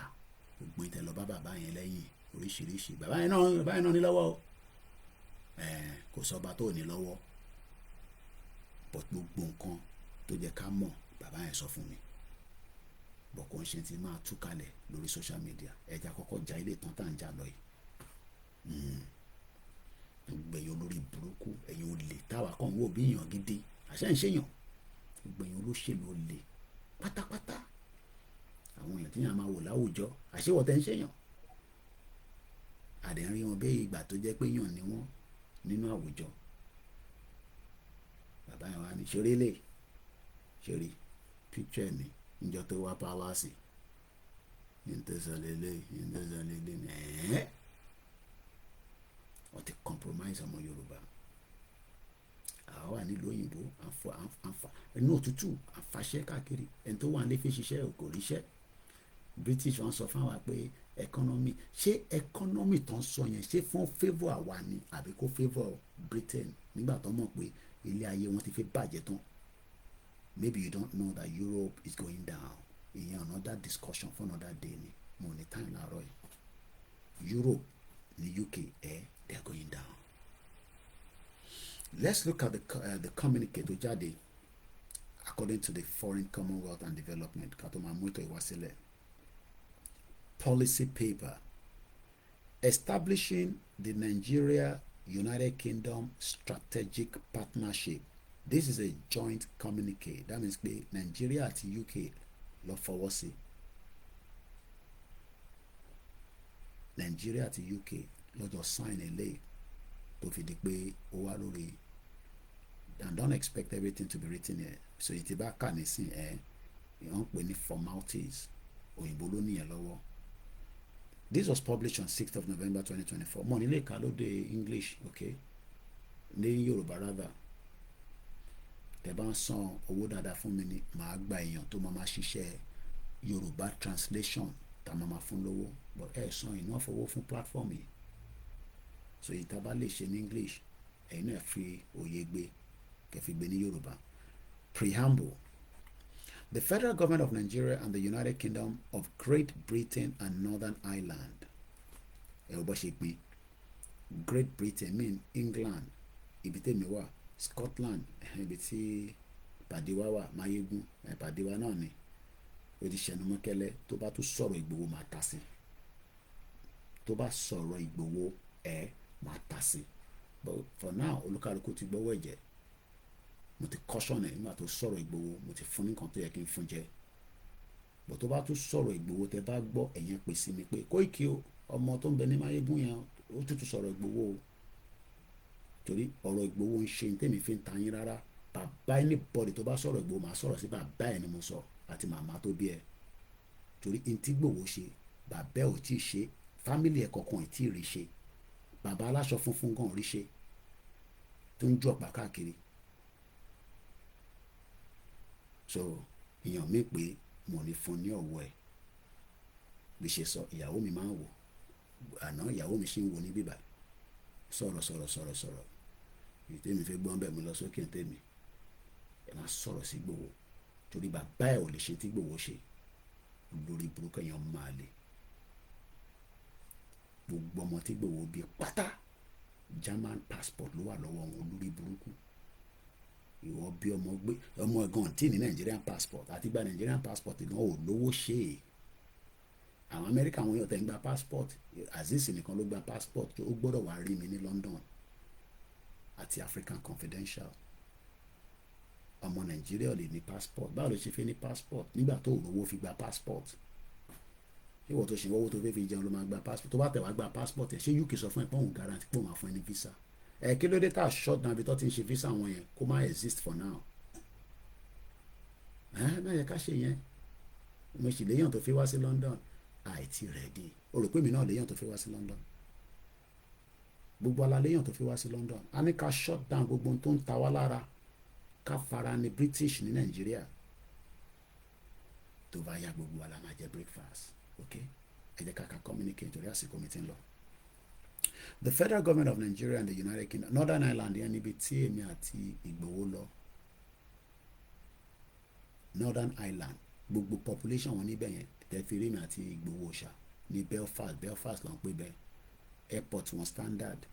gbogbo yín tẹ lọ bá bàbá yẹn lẹ́yìn oríṣiríṣi bàbá yẹn náà ní lọ́wọ́ kò sọ́ba tó ní lọ́wọ́ but gbogbo nǹkan tó jẹ́ ká mọ̀ bàbá yẹn sọ fún mi bọ̀ kò ń ṣe ti máa tú kalẹ̀ lórí social media ẹja kọ́kọ́ ja ilé tán tá à ń jà lọ yìí gbẹ̀yìn olórí burúkú ẹ̀yin olè táwa kàn ń wò bí èèyàn gidi àṣẹ ń ṣèyàn gbẹ̀yìn olóṣèlú olè pátápátá àwọn èèyàn tí yàn máa wò láwùjọ àṣewọ̀tẹ́ ń ṣèyàn àdẹ̀rí wọn bẹ́ẹ̀ ìgbà tó jẹ́ pé yàn ni wọ́n nínú àwùjọ bàbá yẹn wá ní ṣeré picture mi níjọ tó wá pálásì ìntẹ̀sọ̀lélẹ̀ ẹ̀ẹ́ wọ́n ti compromise ọmọ Yorùbá àwa wà nílùú òyìnbó inú òtútù àfàṣẹ káàkiri ẹni tó wà nílé fi ṣiṣẹ́ kò ríṣẹ́ British wọn sọ fún wa pé economy ṣé economy tó ń sọ yẹn ṣé fún favour àwa ni àbí kó favour Britain nígbà tó mọ̀ pé ilé ayé wọn ti fi bàjẹ́ tán. Maybe you don't know that Europe is going down. In another discussion for another day ni mo ní time láàárọ̀ yìí. Europe ní UK they are going down. Let's look at the communique tó jáde according to the Foreign Commonwealth and Development ká tó máa mú ètò ìwá sílẹ̀. Policy paper establishing the Nigeria-United Kingdom strategic partnership. This is a joint communique. That means pé Nigeria àti UK lọ fọwọ́ sí. Nigeria àti UK lọ́jọ́ sign eléyìí tó fi di pé ó wá lórí. And don't expect everything to be written here. So ìtì bá kà nísìn wọ́n pè ní formalities òyìnbó ló níyẹn lọ́wọ́. This was published on 6th of November 2024. Mo nílé ìka lóde English, okay? Ní Yorùbá rather. Tẹ́ bá ń san owó dáadáa fún mi ni màá gba èèyàn tó máa ṣiṣẹ́ Yorùbá translation tá máa fún lówó. But san iná fowó fún platform yìí. So ìta bá lè ṣe ní English ẹ̀yin náà fi òye gbé kẹfì gbé ní Yorùbá. Preamble. The federal government of Nigeria and the United Kingdom of Great Britain and Northern Ireland. Great Britain mean England, ibi tèmi wà, Scotland, ibi tí pàdéwá wà, Máyégún, pàdéwá náà ni. Ó di ṣẹnumọ́kẹ́lẹ́ tó bá tún sọ̀rọ̀ Ìgbòho máa ta sí. Tó bá sọ̀rọ̀ Ìgbòho máa ta sí. But for now, olúkálùkù ti gbọ́wọ́ ẹ̀jẹ̀. Mo ti caution ẹ̀ nígbà tó sọ̀rọ̀ Ìgbòho mo ti fún ní nǹkan tó yẹ kí n fún jẹ. But tó bá tún sọ̀rọ̀ Ìgbòho tẹ́ bá gbọ́ ẹ̀yẹn pè sí mi pé Kóìkì o ọmọ tó ń bẹ ní Máyégún yẹn ó tútù sọ̀rọ̀ Ìgbòho o. Torí ọ̀rọ̀ Ìgbòho ń ṣe tèmi fi ń ta yín rárá. Bàbá anybody tó bá sọ̀rọ̀ Ìgbòho máa sọ̀rọ̀ sí bàbá ẹ̀ ni mo sọ àti màmá tó bí ẹ. Torí n tí Ìgbòho ṣe bàbá ẹ̀ ò tí ì ṣe family ẹ̀ kọ̀ọ̀kan ì tí ì rí ṣe. Bàbá aláṣọ funfun gan rí ṣe tó ń jọ̀pá káàkiri. So èèyàn mi pé mo ní fún ní ọ̀wọ́ ẹ̀ bí ṣe sọ ìyàwó mi máa ń wò àná ìyàwó mi ṣì ń wò ní bíbá sọ̀rọ̀ tèmi fẹ́ gbọ́n bẹ́ẹ̀ mi lọ sókè tèmi ẹ máa sọ̀rọ̀ sí Ìgbòho torí bàbá ẹ̀ ò lè ṣe tí Ìgbòho ṣe lórí burúkú èèyàn máa lè gbogbo ọmọ tí Ìgbòho bí pátá German passport ló wà lọ́wọ́ wọn lórí burúkú ìwọ bí ọmọ gbé ọmọ ẹ̀gàn tí ní Nigerian passport àti gba Nigerian passport gan ò lówó ṣe é. Àwọn Amẹ́ríkà àwọn èèyàn tẹ̀ ń gba passport, Azeez nìkan ló gba passport ó gbọ́dọ̀ wá rí mi ní London àti African Confidential. Ọmọ Nàìjíríà ò lè ní passport. Báwo ló ṣe fẹ́ ní passport nígbà tó rówó fi gba passport? Ìwọ tó ṣe owó tó fẹ́ fi jẹun ló máa gba passport. Tó bá tẹ̀ wá gba passport ẹ̀ ṣé UK sọ fún ẹ pé òun guarantee pé òun máa fún ẹ ní visa? Kí ló dé tá a short down bí tó ti ń ṣe visa wọn yẹn kó má exist for now? Náà yẹ ká ṣe yẹn. Mo sì léyàn tó fi wá sí London àìtí ready. O rò pé mi náà léyàn tó fi wá sí London? Gbogbo ala léyàn tó fi wá sí London. A ní ká short down gbogbo ohun tó ń ta wá lára, ká fara ní British ní Nàìjíríà. Tó bá yá gbogbo ala máa jẹ breakfast. Okay? Ẹ jẹ́ ká communicate torí àsìkò mi ti ń lọ. The federal government of Nigeria and the United Kingdom, Northern Ireland yẹn níbi tí èmi àti Ìgbòho lọ. Northern Ireland, gbogbo population wọn níbẹ̀ yẹn tẹ́fìrí mi àti Ìgbòho ṣá ní Belfast ló ń pè bẹ́ẹ̀. Airport wọn standard.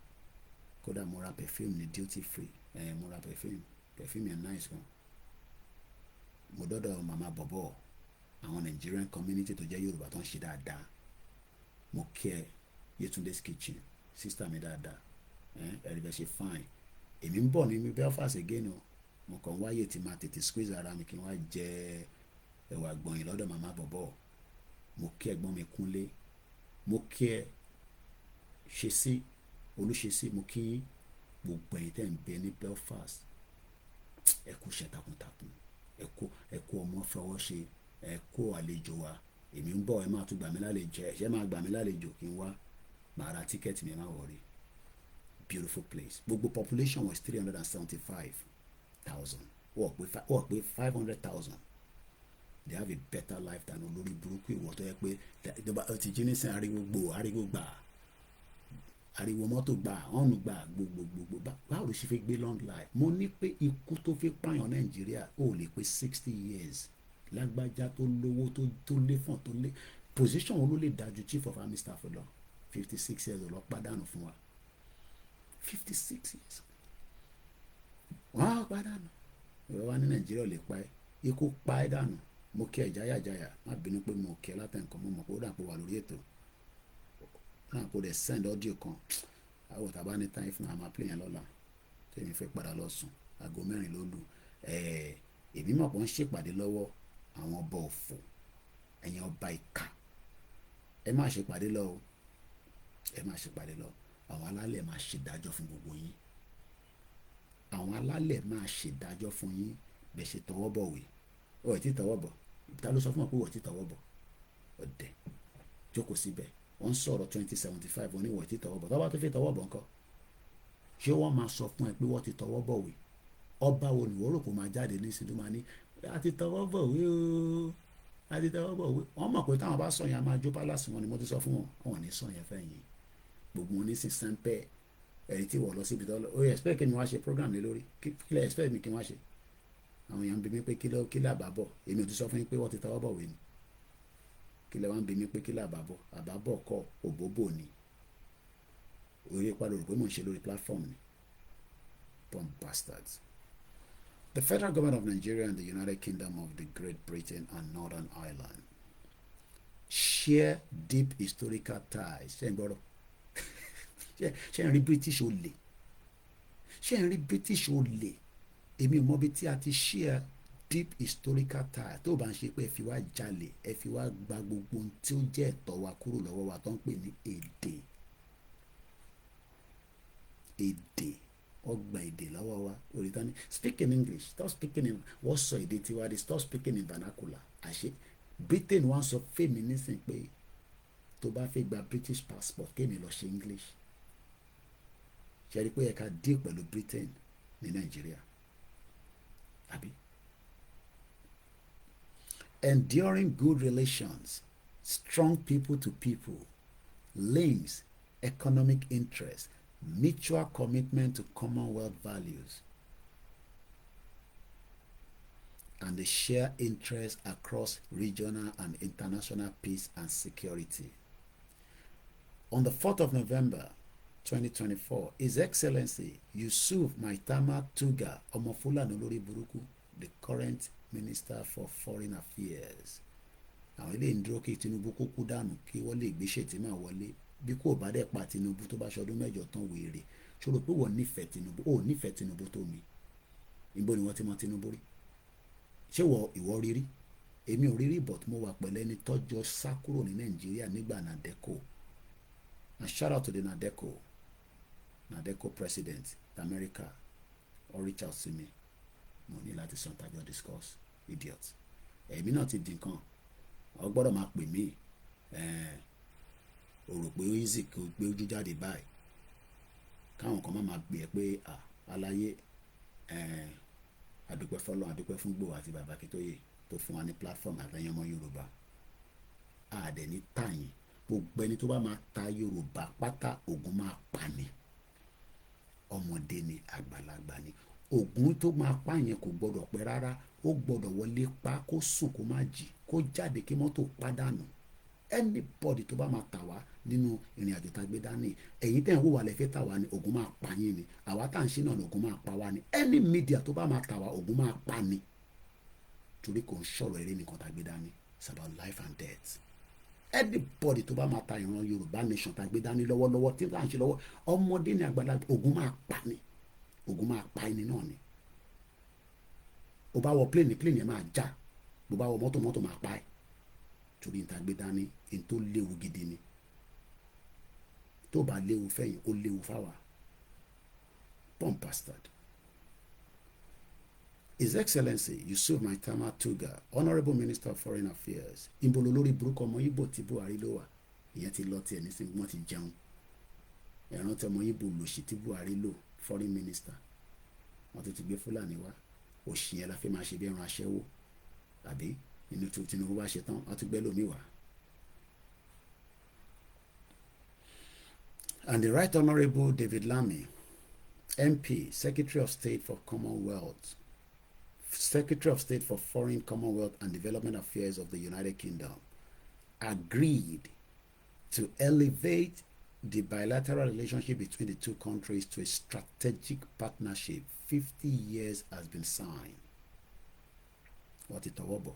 Kódà mo ra perfume ní duty free. Mo ra perfume yẹn nice gan. Mo dọ́dọ̀ mama bọ̀bọ̀ àwọn Nigerian community tó jẹ́ Yorùbá tó ń ṣe dáadáa. Mo kí ẹ Yetunde's kitchen sister mi dáadáa. Ẹ̀rí bẹ́ẹ̀ ṣe fine. Èmi ń bọ̀ ní Belfast again o. Mo kàn wáyé tí máa tètè squeeze ara mi kí n wá jẹ ẹ̀wà gbọ̀nyìn lọ́dọ̀ màmá bọ̀bọ̀. Mo kí ẹ̀gbọ́n mi Kúnlé. Mo kí ẹ ṣe sí Olúṣesí. Mo kí gbogbo ẹ̀yin tẹ́ ń bẹ ní Belfast. Ẹ kú iṣẹ́ takuntakun. Ẹ kú ọmọ fọwọ́ ṣe. Ẹ kú àlejò wa. Èmi ń bọ̀ ẹ máa tún gbà mí lálejò. Ẹ máa gbà mí lálejò kí n wá. Màá ra tíkẹ́ẹ̀tì mi, ẹ má wọrí. Beautiful place. Gbogbo population was 375,000. Wọ́n pé 500,000. They have a better life than olórí burúkú ìwọ tó yẹ pé ti jí nísìn ariwo gbà ariwo mọ́tò gbà ọ̀nù gbà gbogbo. Báwo ló ṣe fẹ́ gbé long life? Mo ní pé ikú tó fi pààyàn Nàìjíríà ò lè pé 60 years. Lágbájá tó lówó tó lé fún tó lé position wo ló lè dájú chief of army staff lọ? 56 years lọ pàdánù fún wa. 56 years. Wọ́n á pàdánù. Ìwọ wá ní Nàìjíríà ò lè pa ẹ́. Ikú pa ẹ́ dànù. Mo kí ẹ jáyàjáyà. Má bínú pé mo kí ẹ látẹ̀ǹkan. Mo mọ̀ pé ó dà pé wà lórí ètò. Náà kò dẹ̀ send audio kan. Àwọn tàbá ní time fún àmà play yẹn lọ́la. Tí èmi fẹ́ padà lọ sùn. Aago 4 ló lù. Èmi mọ̀ pé wọ́n ṣèpàdé lọ́wọ́ àwọn ọba òfò. Ẹ̀yin ọba ìkà. Ẹ má ṣèpàdé lọ o. Ẹ má ṣèpàdé lọ. Àwọn alálẹ̀ máa ṣèdájọ́ fún gbogbo yín. Àwọn alálẹ̀ máa ṣèdájọ́ fún yín bẹ́ẹ̀ ṣe tọwọ́ bọ̀wé. Ó ti tọwọ́ bọ̀. Ta ló sọ fún ọ pé ó ti tọwọ́ bọ̀? Ọ̀dẹ̀. Jókòó síbẹ̀. Wọ́n sọ̀rọ̀ 2075 wọ́n ní wọ́n ti tọwọ́ bọ̀. Tọ́wọ́ tó fi tọwọ́ bọ̀ ńkọ́? Ṣé wọ́n máa sọ fún ẹ pé wọ́n ti tọwọ́ bọ̀wé? Ọba wo ni wọ́n rò kó máa jáde ní ìsìnkú máa ní àti tọwọ́ bọ̀wé o. Àti tọwọ́ bọ̀wé. Wọ́n mọ̀ pé táwọn bá sọ yẹn a máa jó pálásì wọn ni mo ti sọ fún wọn. Wọn ò ní sọ yẹn fẹ́yìn. Gbogbo wọn ní sí sẹ́ńpẹ́ ẹ̀rí tí wọ́n lọ síbi tó lọ. Ó yẹ expect kí ni wọ́n á ṣe program lé lórí. Kí lẹ expect mi kí wọ́n á ṣe? Àwọn èèyàn ń bi mí pé kí lẹ àbábọ̀. Èmi ò ti sọ fún yín pé wọ́n ti tọwọ́ bọ̀wé ni. Kí lẹ wá ń bi mí pé kí lẹ àbábọ̀ kọ́ òbóbò ni. Orí ìpàdé rò pé mò ń ṣe lórí platform ni. Bomb bastards. The federal government of Nigeria and the United Kingdom of the Great Britain and Northern Ireland share deep historical ties. Ṣé ń gbọ́dọ̀? Ṣé ń rí British olè? Ṣé ń rí British olè? Èmi ò mọ̀ bí tí a ti share deep historical ties. Tó bá ń ṣe pé ẹ fi wá jalè, ẹ fi wá gba gbogbo ohun tí ó jẹ́ ẹ̀tọ́ wa kúrò lọ́wọ́ wa tó ń pè ní èdè. Ọgbà èdè lọ́wọ́ wa. Òrìtánì speak in English. Stop speaking in wọ́n sọ èdè tiwa di stop speaking in vernacular. Àṣé Britain wọ́n sọ fèmí nísìn pé tó bá fẹ́ gba British passport kémi lọ ṣe English. Ṣé rí pé ẹ ká deal pẹ̀lú Britain ní Nàìjíríà? Àbí? Enduring good relations, strong people to people, links, economic interest, mutual commitment to Commonwealth values, and the shared interest across regional and international peace and security. On the 4th of November 2024. His Excellency Yusuf Maitama Tuga ọmọ Fúlàní olórí burúkú, the current Minister for Foreign Affairs. Àwọn ilé ìdúró kí Tinubu kó kú dànù kí wọ́n lè gbé Shettima wọlé. Bí kò bá dẹ̀ pa Tinubu tó bá ṣọdún mẹ́jọ tán wèrè. Ṣòro pé wọ́n nífẹ̀ẹ́ Tinubu, ó nífẹ̀ẹ́ Tinubu tó mi. Níbo ni wọ́n ti mọ Tinubu rí? Ṣé ìwọ rírí? Èmi ò rírí, but mo wà pẹ̀lú ẹni tọ́jọ́ sá kúrò ní Nàìjíríà nígbà Nadeco. And shout out to the Nadeco president America, or reach out to me. Mo ní láti sọ tàjọ discuss, idiot. Èmi náà ti di nǹkan. Ọ gbọ́dọ̀ máa pè mí. O rò pé ó easy kó gbé ojú jáde báyìí. Káwọn kan máa gbé ẹ pé aláyé adúpẹ́ fọ́lọ́run, adúpẹ́ fún Gbòó àti Bàbá Akíntóyè tó fún wa ní platform àtẹ̀yìn ọmọ Yorùbá. Àdẹ̀ ní tàyìn. Gbogbo ẹni tó bá máa ta Yorùbá pátá ogun máa pa ni. Ọmọdé ni, àgbàlagbà ni. Ogun tó máa pa yẹn kò gbọdọ̀ pẹ́ rárá. Ó gbọdọ̀ wọlé pa kó sùn kó má jí kó jáde kí mọ́tò pàdánù. Anybody tó bá máa tà wá nínú ìrìn àjò tá a gbé dání, ẹ̀yin tẹ̀ ń wò wá lẹ́fẹ́ tà wá ni ogun máa pa yín ni. Àwa tá à ń ṣe náà ni ogun máa pa wá ni. Any media tó bá máa tà wá ogun máa pa ni. Torí kò ń sọ̀rọ̀ eré nìkan tá a gbé dání. It's about life and death. Anybody tó bá máa ta ìran Yorùbá nation tá a gbé dání lọ́wọ́lọ́wọ́ tí à ń ṣe lọ́wọ́, ọmọdé ni, àgbàlagbà, ogun máa pa ni. Ogun máa pa ẹni náà ni. Bó bá wọ plane yẹn máa já. Bó bá wọ mọ́tò máa pa ẹ́. Torí ní tá a gbé dání ní tó léwu gidi ni. Tó bá léwu fẹ́yìn ó léwu fáwa. Bomb bastard. His Excellency Yusuf Maitama Tuga, Honourable Minister of Foreign Affairs. Ìbolo lórí burúkú ọmọ Ìgbò tí Buhari ló wà. Ìyẹn ti lọ tiẹ̀ nísìnyí wọ́n ti jẹun. Ẹ̀ràn tí ọmọ Ìgbò lòṣì tí Buhari lò, Foreign Minister. Wọ́n ti gbé Fúlàní wá. Òṣì yẹn la fi máa ṣe bí ẹran aṣẹ́wó. Àbí inú tó Tinubu bá ṣe tán, wọ́n ti gbé lómi wá. And the Right Honourable David Lammy, MP, Secretary of State for Commonwealth, Secretary of State for Foreign, Commonwealth and Development Affairs of the United Kingdom, agreed to elevate the bilateral relationship between the two countries to a strategic partnership. 50 years has been signed. What is Tawobo?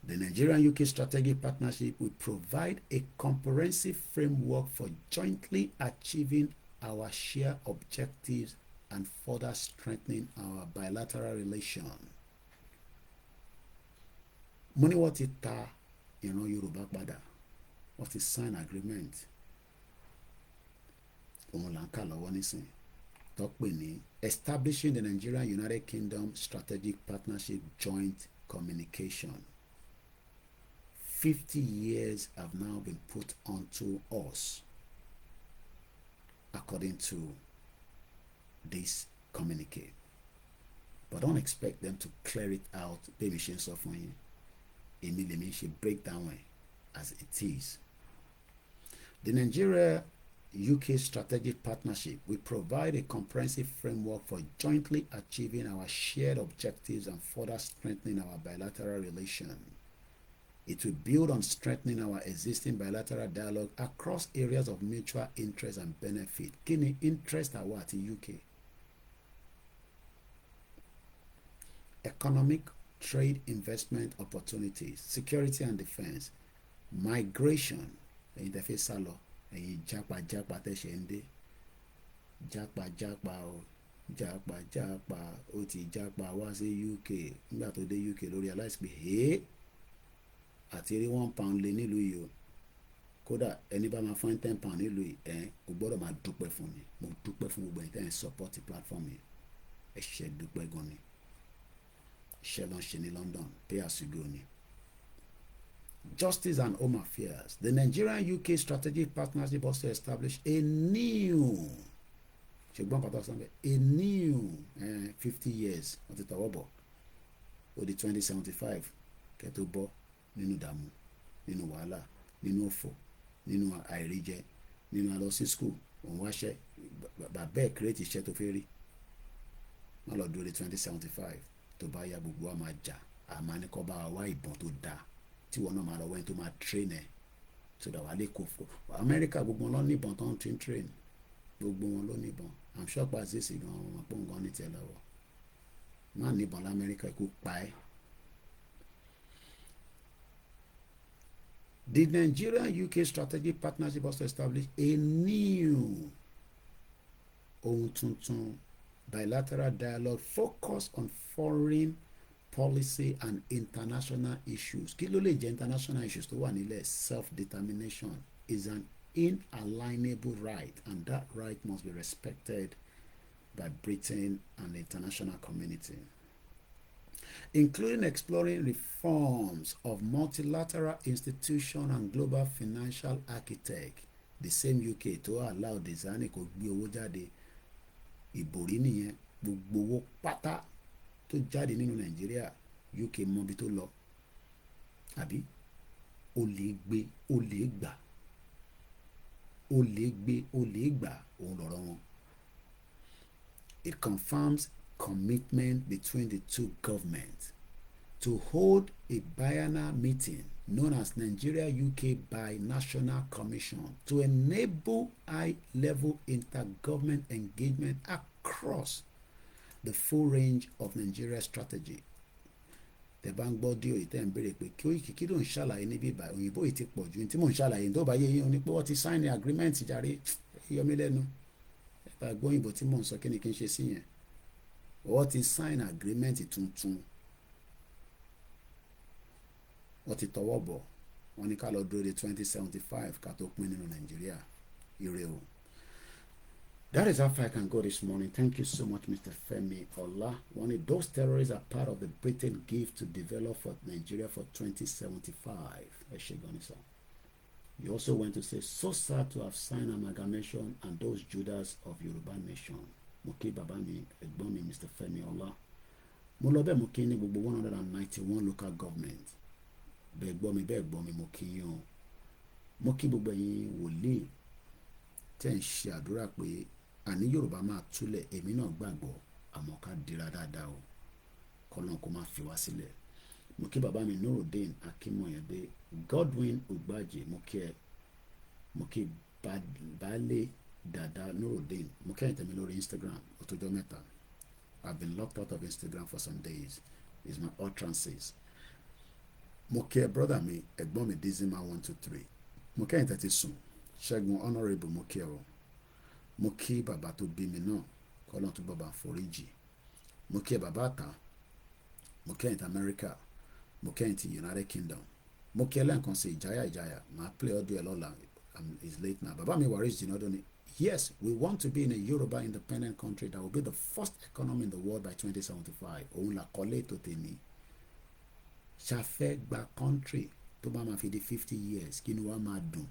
The Nigerian-UK strategic partnership will provide a comprehensive framework for jointly achieving our shared objectives and further strengthening our bilateral relation. Mo ní wọ́n ti ta ìran Yorùbá padà. Wọ́n ti sign agreement. Òun là ń kà lọ́wọ́ nísìn. Tó pè ní Establishing the Nigerian-United Kingdom Strategic Partnership Joint Communication. 50 years have now been put onto us, according to this communique. But don't expect them to clear it out. Baby, she suffering. Immediately, she break down as it is. The Nigeria-UK strategic partnership will provide a comprehensive framework for jointly achieving our shared objectives and further strengthening our bilateral relations. It will build on strengthening our existing bilateral dialogue across areas of mutual interest and benefit. Kí ni interest àwa àti UK? Economic, trade, investment opportunities, security and defense, migration. Ẹ̀yin tẹ́ fẹ́ sá lọ, ẹ̀yin jápa tẹ́ ṣe ń dé. Jápa o, jápa ó ti jápa wá sí UK. Nígbà tó dé UK lórí aláìsí àti rí £1 lé nílùú yìí o. Kódà ẹni bá máa fún £10 nílùú yìí, o gbọ́dọ̀ máa dúpẹ́ fún mi. Mo dúpẹ́ fún gbogbo ẹ̀yin tẹ́ ẹ̀ support platform yìí. Ẹ ṣe dúpẹ́ gan ni. Iṣẹ́ ló ń ṣe ní London, pay as you go ni. Justice and Home Affairs. The Nigerian-UK strategic partnership also established a new, a new 50 years wọ́n ti tọwọ́ bọ̀. Ó di 2075 kẹ́tó bọ́ nínú ìdààmú, nínú wàhálà, nínú òfò, nínú àìríjẹ, nínú àlọ sí school, òun wáṣẹ́, bàbá ẹ̀ create iṣẹ́ tó fẹ́ rí. Wọ́n lọ dúró di 2075 tó bá yá gbogbo wa máa jà, àmọ́ ní kọ́ bá wa ìbọn tó dáa tí wọn náà máa lọ wẹ́n tó máa train ẹ̀ so that wà lè kó fò Amẹ́ríkà gbogbo wọn ló níbọn tó ń train gbogbo wọn ló níbọn I'm sure pa àṣìṣe gan wọn pọ̀ nǹkan ní tiẹ̀ lọ́wọ́ má níbọn lamẹ́ríkà ikú pa ẹ́. The Nigeria-UK strategic partnership also established a new ohun tuntun bilateral dialogue focused on foreign policy and international issues. Kí ló lè jẹ́ international issues tó wà nílẹ̀? Self-determination is an inalienable right, and that right must be respected by Britain and the international community, including exploring reforms of multilateral institution and global financial architect. The same UK tó allow design kò gbé owó jáde ìbòrí nìyẹn gbogbo owó pátá tó jáde nínú Nàìjíríà UK mọ bí tó lọ àbí ó lè gbé ó lè gbà ó lè gbé ó lè gbà òun lọ́rọ̀ wọn. It confirms commitment between the two governments to hold a biennial meeting known as Nigeria-UK Bi-National Commission to enable high-level intergovernment engagement across the full range of Nigeria strategy. Tẹ́ bá ń gbọ́ díò yìí tẹ́ ń béèrè pé kí ló ń ṣàlàyé níbí ìbá òyìnbó yìí ti pọ̀ ju tí mò ń ṣàlàyé tó bá yé yín ni pé wọ́n ti sign agreement jàre yọmí lẹ́nu ẹ̀bá gbóyìnbó tí mò ń sọ kí ni kí n ṣe sí yẹn wọ́n ti sign agreement tuntun wọ́n ti tọwọ́ bọ̀ wọ́n ní ká lọ dúró de 2075 ká tó pín nínú Nàìjíríà ire o. That is how far I can go this morning. Thank you so much, Mr. Femi Ola. One of those terrorists are part of the Britain gift to develop for Nigeria for 2075. You also went to say, so sad to have signed amalgamation and those Judas of Yoruba nation. Moki Babami, Egbomi, Mr. Femi Ola. Molobe Mokini gbogbo 191 local government. Begbomi Moki yon. Moki gbogbo yin wòlíì tẹ́ ń ṣe àdúrà pé àní Yorùbá máa túlẹ̀ èmi náà gbàgbọ́ àmọ́ ká dira dáadáa o kọ́lọ́n kó má fi wá sílẹ̀. Mo kí bàbá mi Nurudeen Akínmọ̀yẹ̀dé Godwin Ugbaje mo kí baálé dada Nurudeen mo kẹ́yìn tẹ̀mí lórí Instagram ó tọ́jọ́ mẹ́ta. I've been locked out of Instagram for some days. It's my utterances. Mo kí brother mi ẹ̀gbọ́n mi Dizima 123 mo kẹ́yìn tẹ̀tí sùn. Ṣẹ́gun honourable mo kí ọ mo kí bàbá tó bí mi náà kọ́lọ́n tó bàbá foríjì mo kí bàbá àtà mo kí ẹ̀yìn tí America mo kí ẹ̀yìn tí United Kingdom mo kí ẹlẹ́ǹkan sí ìjáyà màá play audio ẹ̀ lọ́la it's late now. Bàbá mi Waris Jinadu ni yes we want to be in a Yoruba independent country that will be the first economy in the world by 2075 òun là kọ́lé ètò tèmi ṣàfẹ́ gba country tó bá máa fi di 50 years kí ni wàá máa dùn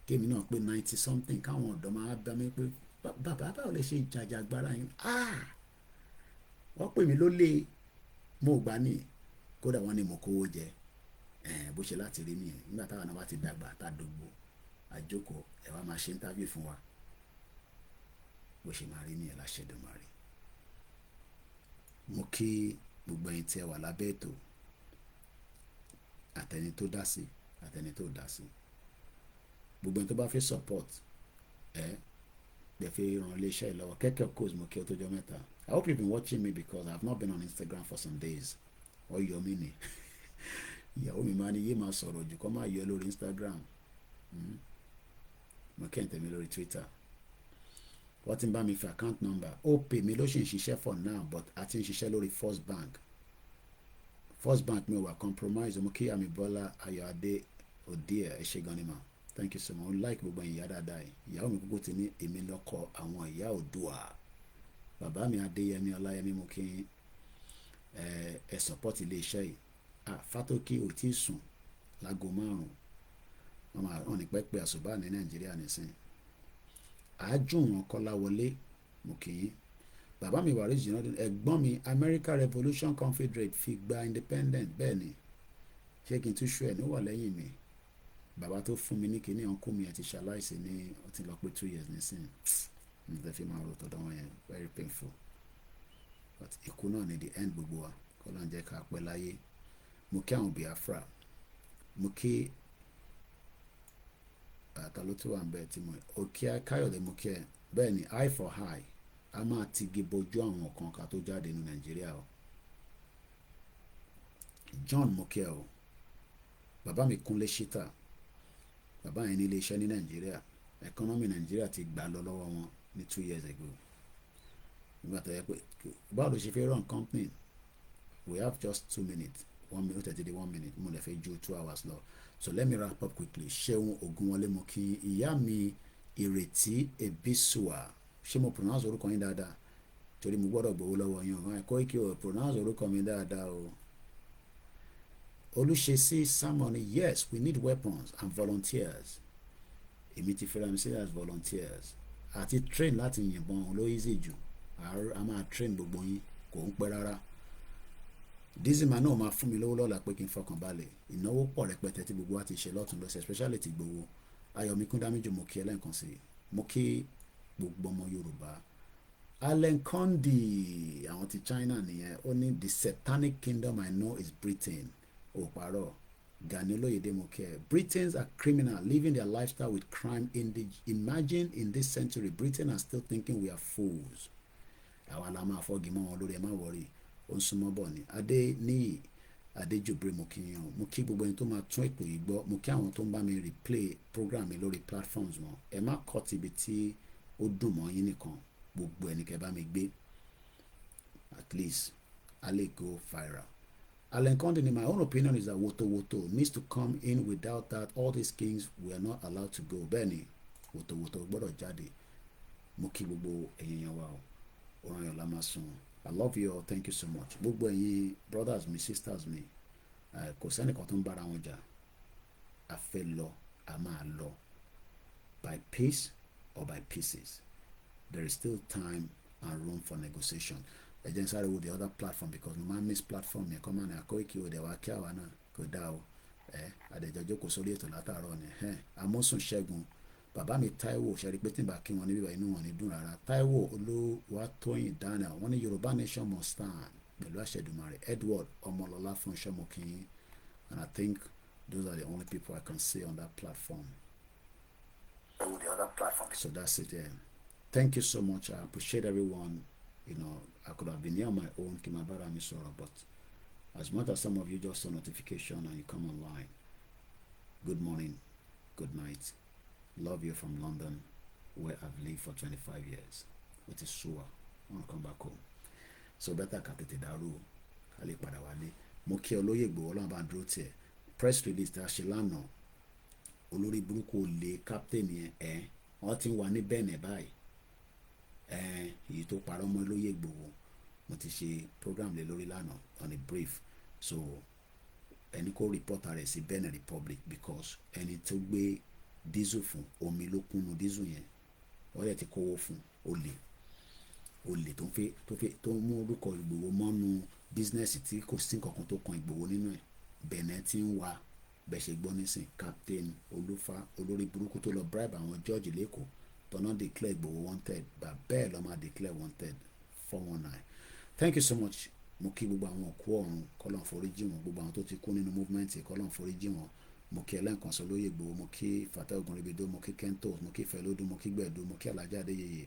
kémi náà pé 90 something káwọn ọ̀dọ́ máa bá mi pé bàbá báwo lè ṣe jàjàgbara yín wọ́n pè mí lólè mo gbà ní kódà wọ́n ní mo kówó jẹ bó ṣe láti rí nìyẹn nígbà táwọn náà bá ti dàgbà tá a dògbò àjókòó ẹ wá máa ṣe interview fún wa bó ṣe máa rí nìyẹn láṣẹ Èdùmàrè. mo kí gbogbo ẹ̀yin tí ẹ wà lábẹ́ ètò àtẹni tó dá sí àtẹni tó dá sí gbogbo ẹni tó bá fẹ́ support fi ràn iléeṣẹ́ ìlọ́wọ́ kẹ́kẹ́ course mo kí ọ tó jọ mẹ́ta. I hope you've been watching me because I have not been on Instagram for some days. Or yọ mí ni ìyàwó mi máa ní yé máa sọ̀rọ̀ jù kọ́ máa yọ lórí Instagram mo kẹ́hìn tẹ̀mí lórí Twitter wọ́n ti ń bá mi fi account number ó pè mí ló ṣì ń ṣiṣẹ́ for now but a ti ń ṣiṣẹ́ lórí First Bank mi ò wà compromise mo kí àmì Bọ́lá Ayọ̀adé òdìẹ̀ ẹ ṣé gan ni mà. Thank you so much. Like gbogbo ìyá dáadáa yìí ìyàwó mi kúkú ti ní èmi lọ́kọ àwọn ìyá Oòduà bàbá mi Adéyẹmí Ọláyẹmí mo kí ẹ support iléeṣẹ́ yìí Fátókì ò tí ì sùn láago 5 wọn ní pẹ́pẹ́ àṣùbà ní Nàìjíríà nísìn àájùwọ̀n Kọ́láwọlé mo kí yín bàbá mi Waris Jinadu ẹ̀gbọ́n mi America Revolution Confederate fi gba independent bẹ́ẹ̀ ni ṣé kí n tún ṣú ẹ̀ ní wà lẹ́yìn mi bàbá tó fún mi ní kíní ọ̀nkú mi àti ṣaláìsí ní ó ti lọ pé 2 years nísìn nígbà tí máa rò tọ́dọ̀ wọn yẹn very painful but ikú náà ní the end gbogbo wa kọ́ ló ń jẹ́ ká pẹ́ láyé mo kí àwọn Biafra mo kí àtàló tó wà ń bẹ tí mo òkè káyọ̀dé mo kí ẹ bẹ́ẹ̀ ni eye for eye a máa ti gé bojú àwọn kan ká tó jáde ní nàìjíríà o John mo kí ẹ o bàbá mi Kúnlé Ṣítà bàbá yẹn ní ilé iṣẹ́ ní nàìjíríà economy nàìjíríà ti gbà lọ lọ́wọ́ wọn ní 2 years ago nígbà tó yẹ pé báwo ló ṣe fẹ́ run company we have just 2 minutes 1 minute tẹ̀tí di 1 minute mo lè fẹ́ ju 2 hours lọ so let me wrap up quickly Ṣeun Ògúnwọlé mo kí ìyá mi Ìrètí Ebisua ṣé mo pronounce orúkọ yín dáadáa torí mo gbọ́dọ̀ gbowó lọ́wọ́ yín ọ̀hún Koiki o pronounce orúkọ mi dáadáa o Olúṣesí Samuel yes we need weapons and volunteers èmi ti fẹ́ra mi sí as volunteers àti train láti yìnbọn ló easy jù a máa train gbogbo yín kò ń pẹ́ rárá dizima náà máa fún mi lówó lọ́la pé kí n fọkàn balẹ̀ ìnáwó pọ̀ rẹpẹtẹ tí gbogbo wa ti ṣe lọ́tún lọ́sẹ̀ especially ti gbowó Ayọ̀mí Kúndámíjù mo kí ẹ lẹ́ǹkan sí mo kí gbogbo ọmọ Yorùbá Allen Kondi àwọn ti China nìyẹn ó ní the satanic kingdom I know is Britain ó parọ́ Gani Olóyèdè mo kí ẹ Britons are criminal living their lifestyle with crime imagine in this century Britain are still thinking we are fools àwa la máa fọ́gi mọ́ wọn lórí ẹ má wọrí ó ń súnmọ́ bọ̀ ni Adéníyì Adéjùbrè mo kí yín o mo kí gbogbo ẹni tó máa tún ètò yìí gbọ́ mo kí àwọn tó ń bá mi replay program mi lórí platforms wọn ẹ má kọ́ tibi tí ó dùn mọ́ yín nìkan gbogbo ẹni kẹ́ bá mi gbé at least a lè go viral. Allen Kondi in my own opinion is that woto needs to come in. Without that all these kings were not allowed to go. Bẹ́ẹ̀ni woto gbọ́dọ̀ jáde mo kí gbogbo ẹ̀yin yẹn wá o oran yọ̀ la máa sùn. I love you all. Thank you so much. Gbogbo ẹ̀yin brothers mi sisters mi kò sẹ́nìkan tó ń bára wọn jà a fẹ́ lọ a máa lọ by peace or by pieces. There is still time and room for negotiation. Ẹ jẹ́ n sáré wo the other platform because mo máa miss platform yẹn kọ́ máa ní Koiki o dẹ̀ wá kí àwa náà kò dá o àdèjọ́ jókòó sórí ètò látàárọ̀ ni Amósùn Ṣẹ́gun bàbá mi Táíwò ṣẹ́rí pé tí n bá kí wọn níbí bá inú wọn ní dùn rárá Táíwò Olúwatóyìn Daniel wọ́n ní Yorùbá nation must stand pẹ̀lú àṣẹ Èdùmàrè Edward Ọmọlọ́lá fún Ṣọ́mọkìyìn and I think those are the only people I can see on that platform. The other platform. So that's it. Thank you so much. I appreciate everyone. You know, I could have been here on my own, Kimabara Misora, but as much as some of you just saw notification and you come online, good morning, good night. Love you from London, where I've lived for 25 years. With is sure, I want to come back home. So better Katete Daru, Ali Padawale, Moki Oloye Gbowola Bandrote, press release that Shilano, Olori Buruko Le, Captain yẹn, wọ́n ti wà ní bẹ́ẹ̀ báyìí. Èyí tó parọ́ mọ́ Olóyè Ìgbòho mo ti ṣe program lé lórí lánàá on a brief so ẹni kó report rẹ̀ sí Benin Republic because ẹni tó gbé diesel fún omi ló kúnnú diesel yẹn wọ́n yẹ ti kówó fún olè tó mú orúkọ Ìgbòho mọ́nú business tí kò sí nǹkan kan tó kan Ìgbòho nínú ẹ̀ Benin ti ń wá bẹ́ẹ̀ ṣe gbọ́ nísìn captain Olúfà olórí burúkú tó lọ bribe àwọn judge lẹ́kọ̀ọ́ tọ́nà declare Ìgbòho wanted but bẹ́ẹ̀ lọ́ máa declare wanted 419. Thank you so much mo kí gbogbo àwọn òkú ọ̀run kọ́lọ́n foríjì wọn gbogbo àwọn tó ti kú nínú movement kọ́lọ́n foríjì wọn mo kí ẹlẹ́ǹkan sọ lóye Ìgbòho mo kí Fatai Ogunribido mo kí Kento mo kí Fẹlódún mo kí Gbẹ̀du mo kí Alhaji Adéyẹyẹ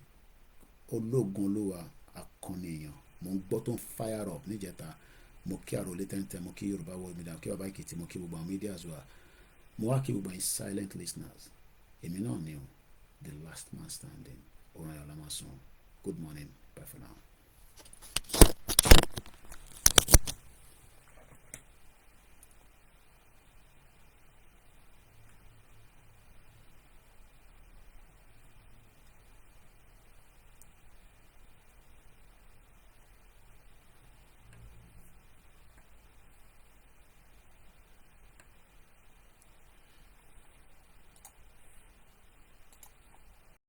ológun olúwa akọni èèyàn mo ń gbọ́ tó ń fire up níjẹta mo kí Àròlé Tẹ́ntẹ́ mo kí Yorùbá World Media mo kí Bàbá Èkìtì mo kí gbogbo àwọn media as well mo wá kí gbogbo àwọn silent listeners èmi náà ni o the last man standing. Good morning. Bye for now.